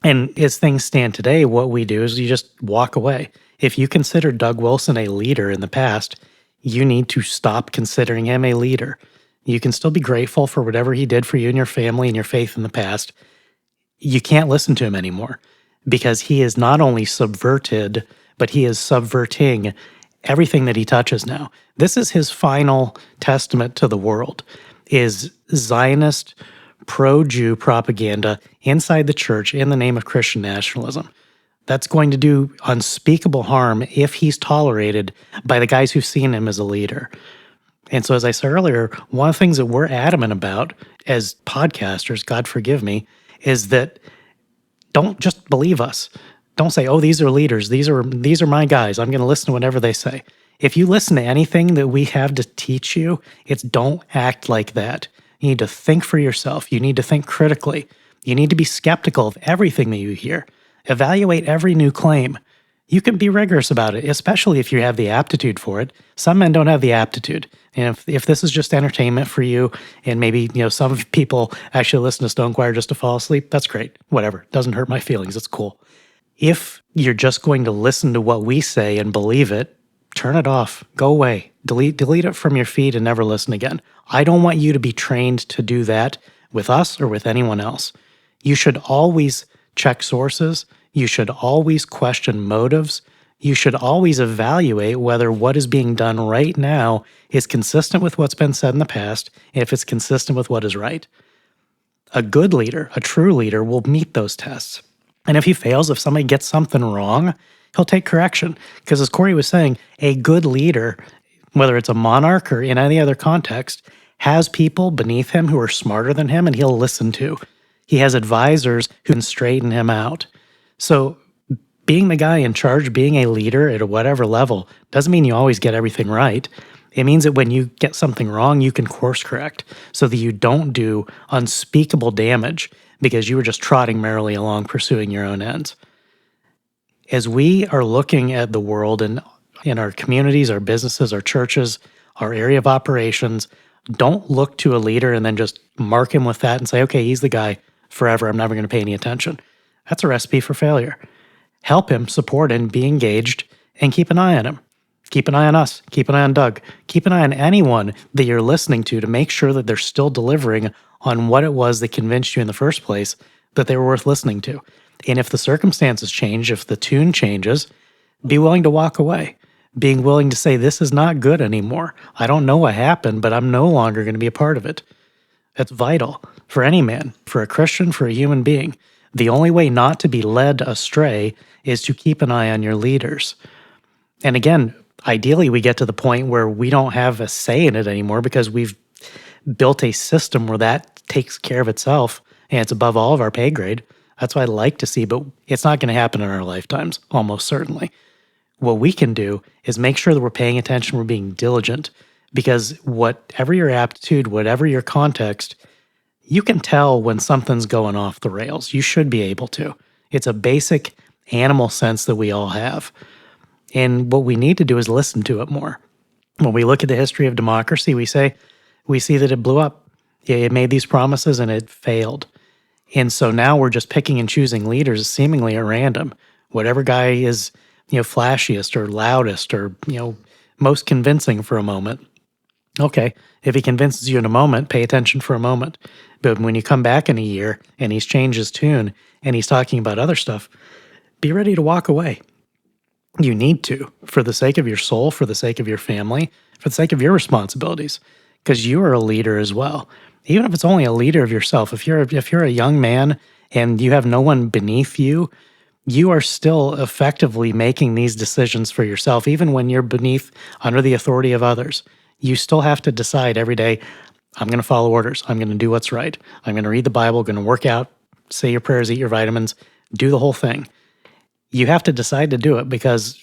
And as things stand today, what we do is you just walk away. If you consider Doug Wilson a leader in the past, you need to stop considering him a leader. You can still be grateful for whatever he did for you and your family and your faith in the past. You can't listen to him anymore because he is not only subverted, but he is subverting everything that he touches now. This is his final testament to the world, is Zionist pro-Jew propaganda inside the church in the name of Christian nationalism. That's going to do unspeakable harm if he's tolerated by the guys who've seen him as a leader. And so, as I said earlier, one of the things that we're adamant about as podcasters, God forgive me, is that don't just believe us. Don't say, oh, these are leaders. These are my guys. I'm going to listen to whatever they say. If you listen to anything that we have to teach you, it's don't act like that. You need to think for yourself. You need to think critically. You need to be skeptical of everything that you hear. Evaluate every new claim. You can be rigorous about it, especially if you have the aptitude for it. Some men don't have the aptitude. And if this is just entertainment for you, and maybe some people actually listen to Stonechoir just to fall asleep, that's great. Whatever. Doesn't hurt my feelings. It's cool. If you're just going to listen to what we say and believe it, turn it off. Go away. Delete it from your feed and never listen again. I don't want you to be trained to do that with us or with anyone else. You should always check sources. You should always question motives. You should always evaluate whether what is being done right now is consistent with what's been said in the past, and if it's consistent with what is right. A good leader, a true leader, will meet those tests. And if he fails, if somebody gets something wrong, he'll take correction. Because as Corey was saying, a good leader, whether it's a monarch or in any other context, has people beneath him who are smarter than him and he'll listen to. He has advisors who can straighten him out. So being the guy in charge, being a leader at whatever level, doesn't mean you always get everything right. It means that when you get something wrong, you can course correct so that you don't do unspeakable damage because you were just trotting merrily along pursuing your own ends. As we are looking at the world and in our communities, our businesses, our churches, our area of operations, don't look to a leader and then just mark him with that and say, okay, he's the guy forever. I'm never going to pay any attention. That's a recipe for failure. Help him, support him, be engaged, and keep an eye on him. Keep an eye on us. Keep an eye on Doug. Keep an eye on anyone that you're listening to make sure that they're still delivering on what it was that convinced you in the first place that they were worth listening to. And if the circumstances change, if the tune changes, be willing to walk away. Being willing to say, this is not good anymore. I don't know what happened, but I'm no longer going to be a part of it. That's vital for any man, for a Christian, for a human being. The only way not to be led astray is to keep an eye on your leaders. And again, ideally, we get to the point where we don't have a say in it anymore because we've built a system where that takes care of itself and it's above all of our pay grade. That's what I'd like to see, but it's not going to happen in our lifetimes, almost certainly. What we can do is make sure that we're paying attention, we're being diligent, because whatever your aptitude, whatever your context, you can tell when something's going off the rails. You should be able to. It's a basic animal sense that we all have. And what we need to do is listen to it more. When we look at the history of democracy, we see that it blew up. It made these promises and it failed. And so now we're just picking and choosing leaders seemingly at random. Whatever guy is, flashiest or loudest or, most convincing for a moment. Okay, if he convinces you in a moment, pay attention for a moment. But when you come back in a year and he's changed his tune and he's talking about other stuff, be ready to walk away. You need to, for the sake of your soul, for the sake of your family, for the sake of your responsibilities, because you are a leader as well. Even if it's only a leader of yourself, if you're a young man and you have no one beneath you, you are still effectively making these decisions for yourself, even when you're beneath, under the authority of others. You still have to decide every day, I'm going to follow orders. I'm going to do what's right. I'm going to read the Bible, going to work out, say your prayers, eat your vitamins, do the whole thing. You have to decide to do it because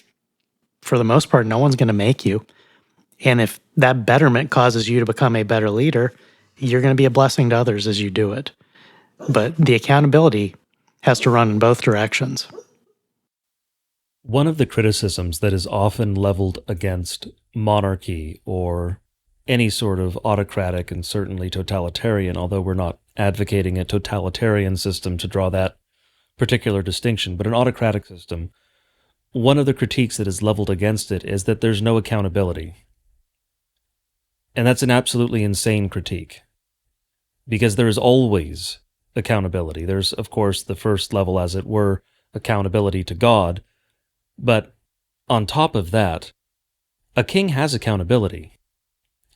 for the most part, no one's going to make you. And if that betterment causes you to become a better leader, you're going to be a blessing to others as you do it. But the accountability has to run in both directions. One of the criticisms that is often leveled against monarchy or any sort of autocratic and certainly totalitarian, although we're not advocating a totalitarian system to draw that particular distinction, but an autocratic system, one of the critiques that is leveled against it is that there's no accountability. And that's an absolutely insane critique, because there is always accountability. There's, of course, the first level, as it were, accountability to God, but on top of that, a king has accountability.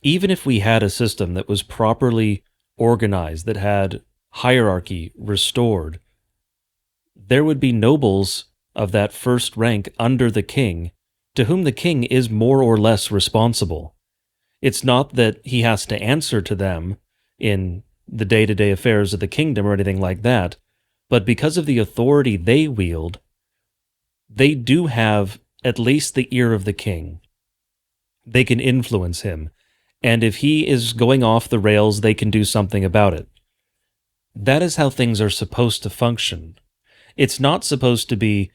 Even if we had a system that was properly organized, that had hierarchy restored, there would be nobles of that first rank under the king, to whom the king is more or less responsible. It's not that he has to answer to them in the day-to-day affairs of the kingdom or anything like that, but because of the authority they wield, they do have at least the ear of the king. They can influence him, and if he is going off the rails, they can do something about it. That is how things are supposed to function. It's not supposed to be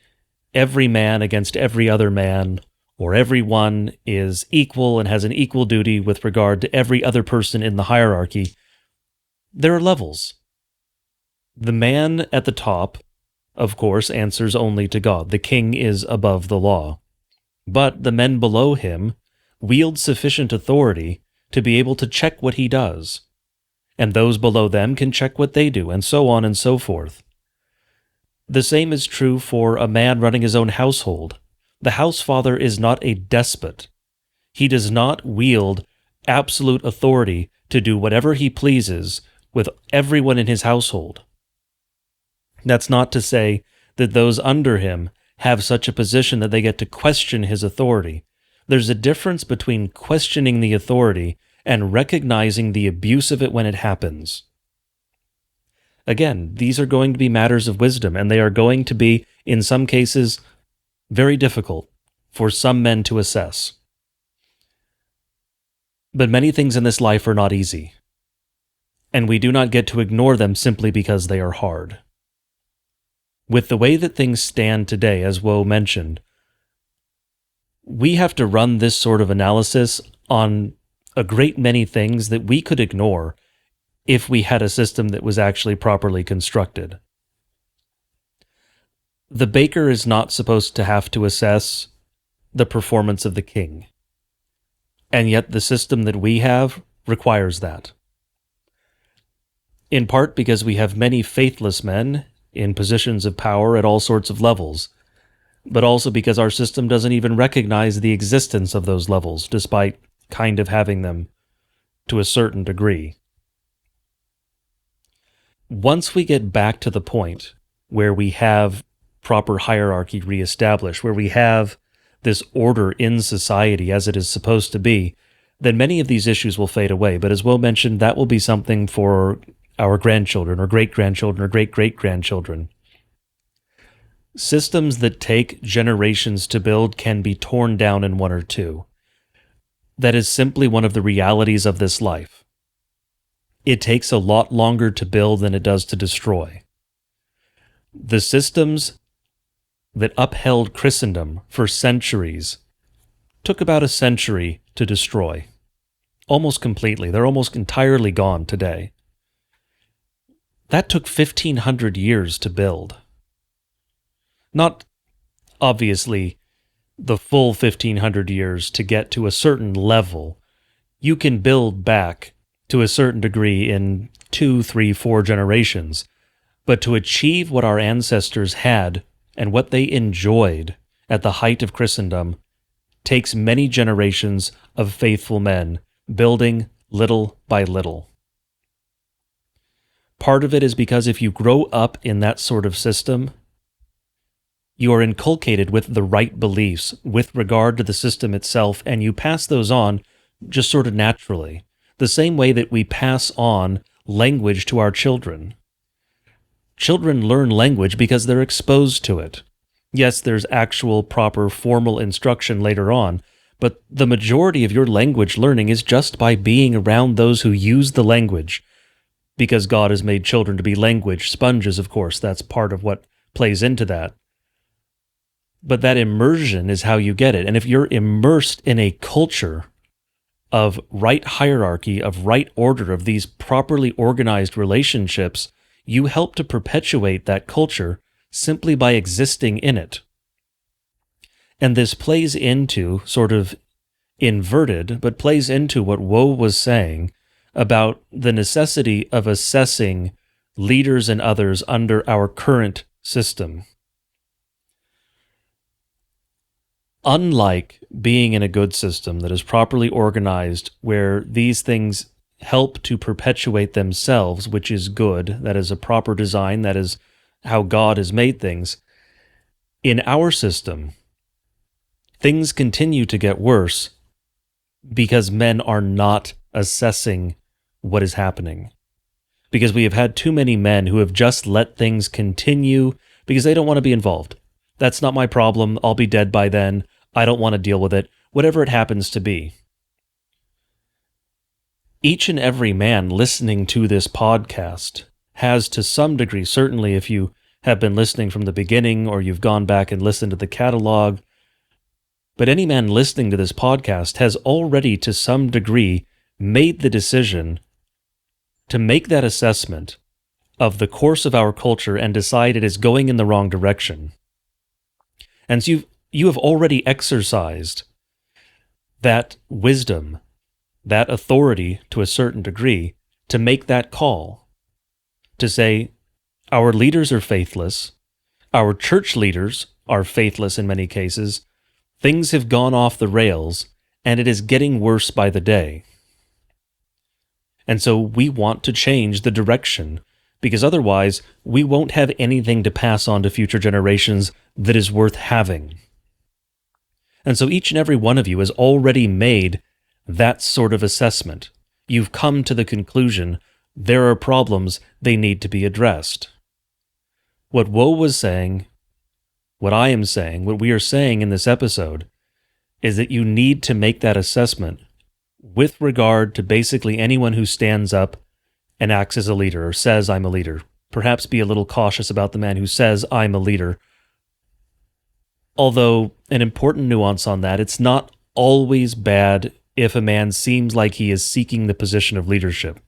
every man against every other man, or everyone is equal and has an equal duty with regard to every other person in the hierarchy. There are levels. The man at the top, of course, answers only to God. The king is above the law. But the men below him wield sufficient authority to be able to check what he does. And those below them can check what they do, and so on and so forth. The same is true for a man running his own household. The housefather is not a despot. He does not wield absolute authority to do whatever he pleases with everyone in his household. That's not to say that those under him have such a position that they get to question his authority. There's a difference between questioning the authority and recognizing the abuse of it when it happens. Again, these are going to be matters of wisdom, and they are going to be, in some cases, very difficult for some men to assess. But many things in this life are not easy, and we do not get to ignore them simply because they are hard. With the way that things stand today, as Woe mentioned, we have to run this sort of analysis on a great many things that we could ignore if we had a system that was actually properly constructed. The baker is not supposed to have to assess the performance of the king, and yet the system that we have requires that. in part because we have many faithless men in positions of power at all sorts of levels, but also because our system doesn't even recognize the existence of those levels, despite kind of having them to a certain degree. Once we get back to the point where we have proper hierarchy reestablished, where we have this order in society as it is supposed to be, then many of these issues will fade away. But as Will mentioned, that will be something for our grandchildren or great-grandchildren or great-great-grandchildren. Systems that take generations to build can be torn down in one or two. That is simply one of the realities of this life. It takes a lot longer to build than it does to destroy. The systems that upheld Christendom for centuries took about a century to destroy. Almost completely. They're almost entirely gone today. That took 1,500 years to build. Not, obviously, the full 1,500 years to get to a certain level. You can build back to a certain degree in 2, 3, 4 generations. But to achieve what our ancestors had and what they enjoyed at the height of Christendom takes many generations of faithful men building little by little. Part of it is because if you grow up in that sort of system, you are inculcated with the right beliefs with regard to the system itself, and you pass those on just sort of naturally, the same way that we pass on language to our children. Children learn language because they're exposed to it. Yes, there's actual proper formal instruction later on, but the majority of your language learning is just by being around those who use the language, because God has made children to be language sponges, of course. That's part of what plays into that. But that immersion is how you get it. And if you're immersed in a culture of right hierarchy, of right order, of these properly organized relationships, you help to perpetuate that culture simply by existing in it. And this plays into, sort of inverted, but plays into what Woe was saying about the necessity of assessing leaders and others under our current system. Unlike being in a good system that is properly organized, where these things help to perpetuate themselves, which is good, that is a proper design, that is how God has made things, in our system, things continue to get worse because men are not assessing what is happening. Because we have had too many men who have just let things continue because they don't want to be involved. That's not my problem. I'll be dead by then. I don't want to deal with it. Whatever it happens to be. Each and every man listening to this podcast has, to some degree, certainly if you have been listening from the beginning or you've gone back and listened to the catalog, but any man listening to this podcast has already, to some degree, made the decision to make that assessment of the course of our culture and decide it is going in the wrong direction. And so you have already exercised that wisdom, that authority to a certain degree, to make that call, to say, our leaders are faithless, our church leaders are faithless in many cases, things have gone off the rails, and it is getting worse by the day. And so we want to change the direction, because otherwise we won't have anything to pass on to future generations that is worth having. And so each and every one of you has already made that sort of assessment. You've come to the conclusion there are problems, they need to be addressed. What Woe was saying, what I am saying, what we are saying in this episode, is that you need to make that assessment with regard to basically anyone who stands up and acts as a leader or says, I'm a leader. Perhaps be a little cautious about the man who says, I'm a leader. Although, an important nuance on that, it's not always bad if a man seems like he is seeking the position of leadership.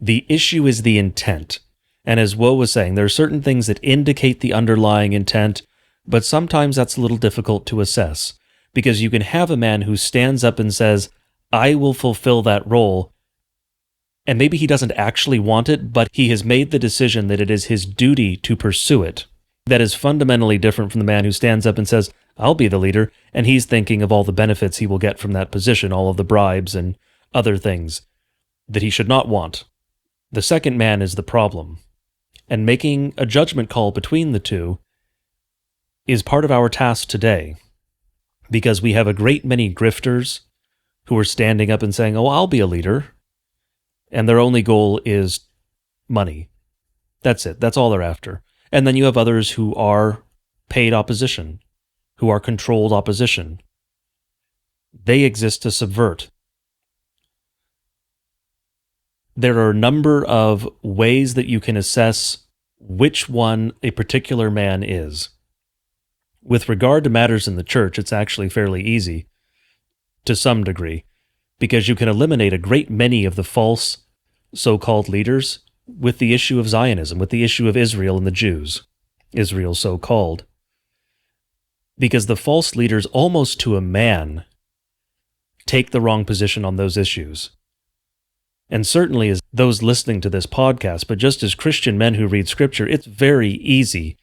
The issue is the intent. And as Woe was saying, there are certain things that indicate the underlying intent, but sometimes that's a little difficult to assess. Because you can have a man who stands up and says, I will fulfill that role, and maybe he doesn't actually want it, but he has made the decision that it is his duty to pursue it. That is fundamentally different from the man who stands up and says, I'll be the leader, and he's thinking of all the benefits he will get from that position, all of the bribes and other things that he should not want. The second man is the problem. And making a judgment call between the two is part of our task today, because we have a great many grifters who are standing up and saying, oh, I'll be a leader, and their only goal is money. That's it. That's all they're after. And then you have others who are paid opposition, who are controlled opposition. They exist to subvert. There are a number of ways that you can assess which one a particular man is. With regard to matters in the church, it's actually fairly easy, to some degree, because you can eliminate a great many of the false so-called leaders with the issue of Zionism, with the issue of Israel and the Jews, Israel so-called. Because the false leaders, almost to a man, take the wrong position on those issues. And certainly as those listening to this podcast, but just as Christian men who read Scripture, it's very easy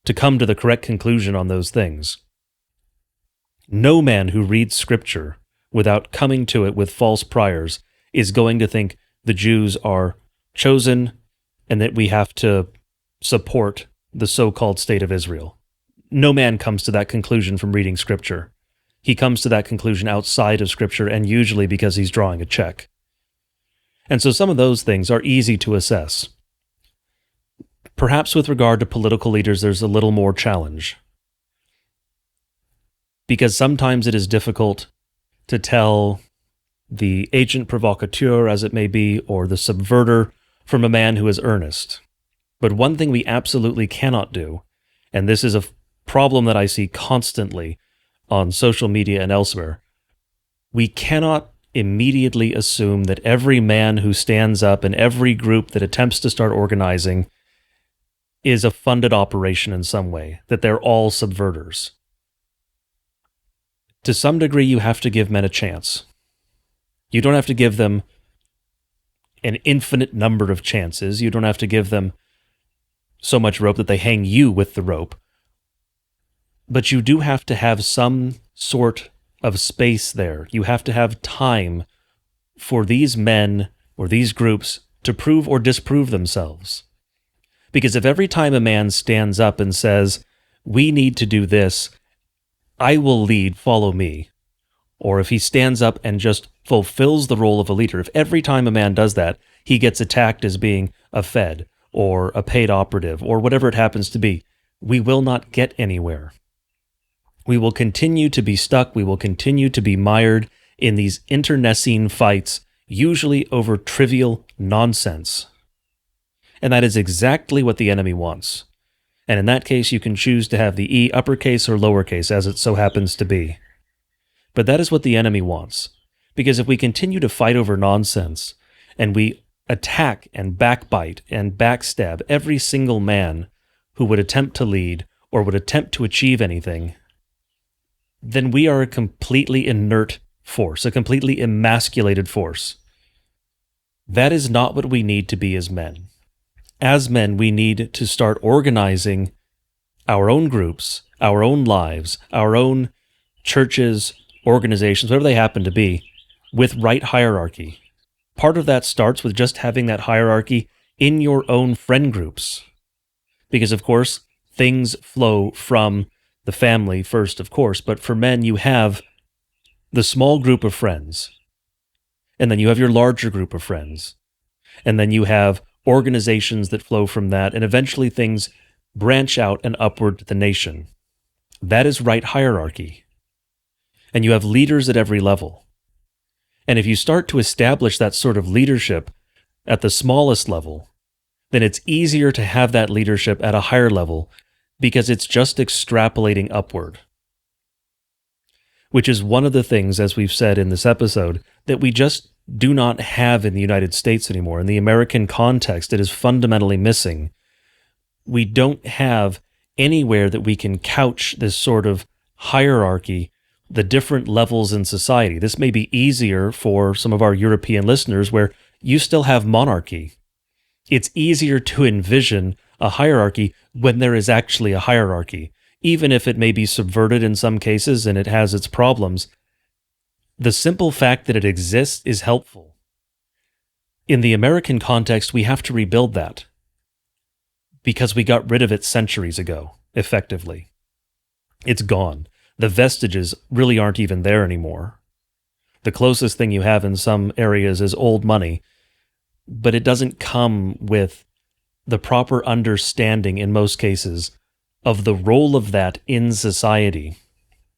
to come to the correct conclusion on those things. No man who reads Scripture without coming to it with false priors is going to think the Jews are chosen and that we have to support the so-called state of Israel. No man comes to that conclusion from reading Scripture. He comes to that conclusion outside of Scripture, and usually because he's drawing a check. And so some of those things are easy to assess. Perhaps with regard to political leaders, there's a little more challenge. Because sometimes it is difficult to tell the agent provocateur, as it may be, or the subverter from a man who is earnest. But one thing we absolutely cannot do, and this is a problem that I see constantly on social media and elsewhere, we cannot immediately assume that every man who stands up and every group that attempts to start organizing is a funded operation in some way, that they're all subverters. To some degree, you have to give men a chance. You don't have to give them an infinite number of chances. You don't have to give them so much rope that they hang you with the rope. But you do have to have some sort of space there. You have to have time for these men or these groups to prove or disprove themselves. Because if every time a man stands up and says, we need to do this, I will lead, follow me, or if he stands up and just fulfills the role of a leader, if every time a man does that, he gets attacked as being a fed or a paid operative or whatever it happens to be, we will not get anywhere. We will continue to be stuck. We will continue to be mired in these internecine fights, usually over trivial nonsense. And that is exactly what the enemy wants. And in that case, you can choose to have the E uppercase or lowercase, as it so happens to be. But that is what the enemy wants. Because if we continue to fight over nonsense, and we attack and backbite and backstab every single man who would attempt to lead or would attempt to achieve anything, then we are a completely inert force, a completely emasculated force. That is not what we need to be as men. As men, we need to start organizing our own groups, our own lives, our own churches, organizations, whatever they happen to be, with right hierarchy. Part of that starts with just having that hierarchy in your own friend groups. Because, of course, things flow from the family first, of course, but for men, you have the small group of friends, and then you have your larger group of friends, and then you have organizations that flow from that, and eventually things branch out and upward to the nation. That is right hierarchy. And you have leaders at every level. And if you start to establish that sort of leadership at the smallest level, then it's easier to have that leadership at a higher level because it's just extrapolating upward. Which is one of the things, as we've said in this episode, that we just do not have in the United States anymore. In the American context, it is fundamentally missing. We don't have anywhere that we can couch this sort of hierarchy, the different levels in society. This may be easier for some of our European listeners where you still have monarchy. It's easier to envision a hierarchy when there is actually a hierarchy, even if it may be subverted in some cases and it has its problems. The simple fact that it exists is helpful. In the American context, we have to rebuild that because we got rid of it centuries ago, effectively. It's gone. The vestiges really aren't even there anymore. The closest thing you have in some areas is old money, but it doesn't come with the proper understanding in most cases of the role of that in society.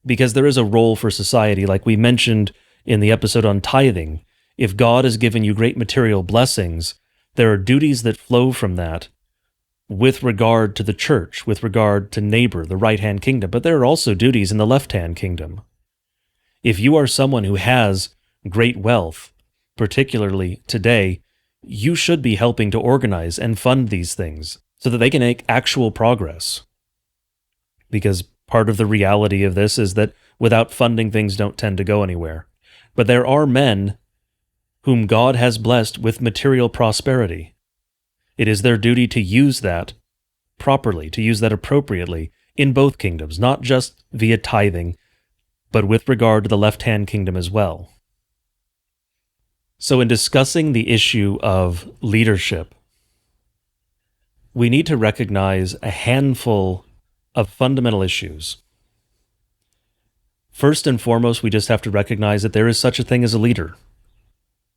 Because there is a role for society, like we mentioned in the episode on tithing. If God has given you great material blessings, there are duties that flow from that with regard to the church, with regard to neighbor, the right-hand kingdom, but there are also duties in the left-hand kingdom. If you are someone who has great wealth, particularly today, you should be helping to organize and fund these things so that they can make actual progress. Because part of the reality of this is that without funding, things don't tend to go anywhere. But there are men whom God has blessed with material prosperity. It is their duty to use that properly, to use that appropriately in both kingdoms, not just via tithing, but with regard to the left-hand kingdom as well. So in discussing the issue of leadership, we need to recognize a handful of fundamental issues. First and foremost, we just have to recognize that there is such a thing as a leader.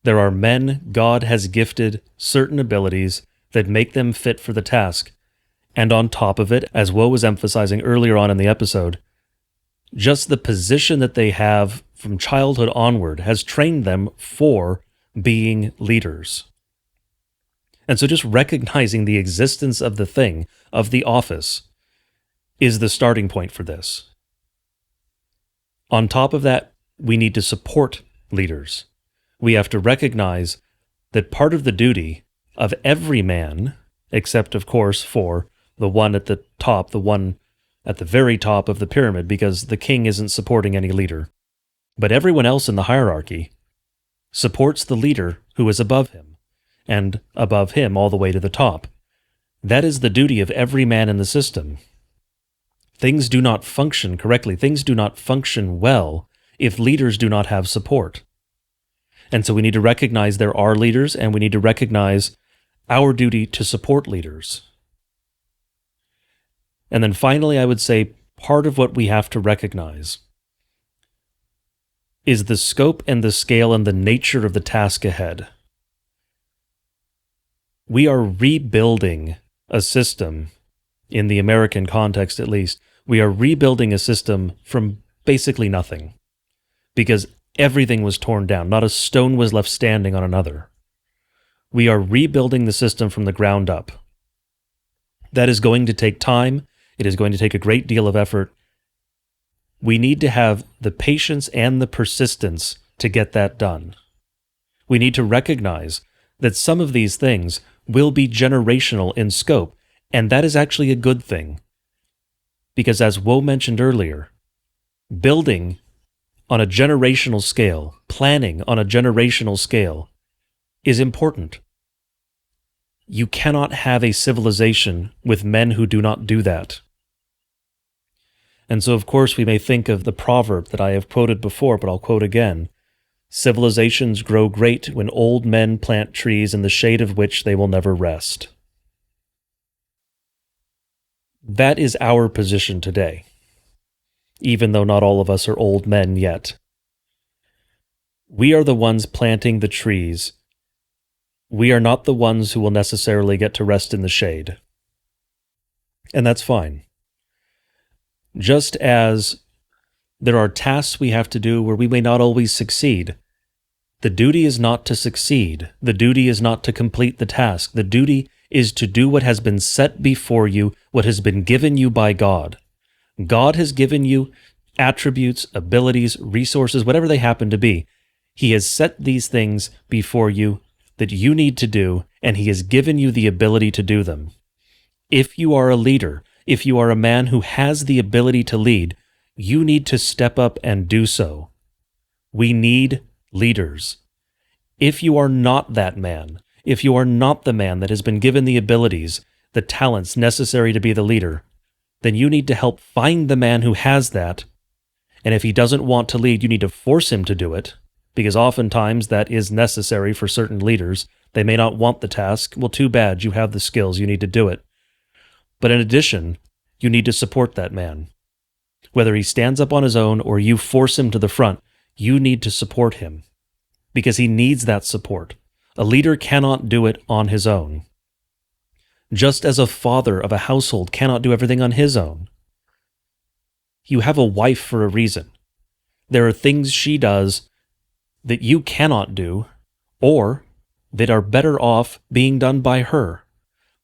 There are men God has gifted certain abilities that make them fit for the task. And on top of it, as Woe was emphasizing earlier on in the episode, just the position that they have from childhood onward has trained them for being leaders. And so just recognizing the existence of the thing, of the office, is the starting point for this. On top of that, we need to support leaders. We have to recognize that part of the duty of every man, except of course for the one at the top, the one at the very top of the pyramid, because the king isn't supporting any leader, but everyone else in the hierarchy supports the leader who is above him, and above him all the way to the top. That is the duty of every man in the system. Things do not function correctly, things do not function well if leaders do not have support. And so we need to recognize there are leaders, and we need to recognize our duty to support leaders. And then finally, I would say part of what we have to recognize is the scope and the scale and the nature of the task ahead. We are rebuilding a system, in the American context at least, we are rebuilding a system from basically nothing, because everything was torn down, not a stone was left standing on another. We are rebuilding the system from the ground up. That is going to take time. It is going to take a great deal of effort. We need to have the patience and the persistence to get that done. We need to recognize that some of these things will be generational in scope, and that is actually a good thing. Because as Woe mentioned earlier, building on a generational scale, planning on a generational scale, is important. You cannot have a civilization with men who do not do that. And so, of course, we may think of the proverb that I have quoted before, but I'll quote again. Civilizations grow great when old men plant trees in the shade of which they will never rest. That is our position today, even though not all of us are old men yet. We are the ones planting the trees. We are not the ones who will necessarily get to rest in the shade. And that's fine. Just as there are tasks we have to do where we may not always succeed, the duty is not to succeed. The duty is not to complete the task. The duty is to do what has been set before you, what has been given you by God. God has given you attributes, abilities, resources, whatever they happen to be. He has set these things before you that you need to do, and He has given you the ability to do them. If you are a leader, if you are a man who has the ability to lead, you need to step up and do so. We need leaders. If you are not that man, if you are not the man that has been given the abilities, the talents necessary to be the leader, then you need to help find the man who has that. And if he doesn't want to lead, you need to force him to do it, because oftentimes that is necessary for certain leaders. They may not want the task. Well, too bad. You have the skills. You need to do it. But in addition, you need to support that man. Whether he stands up on his own or you force him to the front, you need to support him, because he needs that support. A leader cannot do it on his own. Just as a father of a household cannot do everything on his own. You have a wife for a reason. There are things she does that you cannot do, or that are better off being done by her.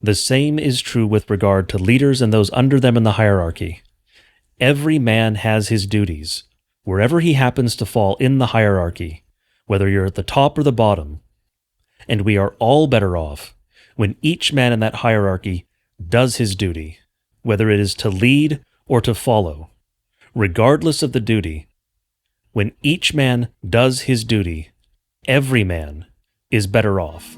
The same is true with regard to leaders and those under them in the hierarchy. Every man has his duties, wherever he happens to fall in the hierarchy, whether you're at the top or the bottom. And we are all better off when each man in that hierarchy does his duty, whether it is to lead or to follow. Regardless of the duty, when each man does his duty, every man is better off.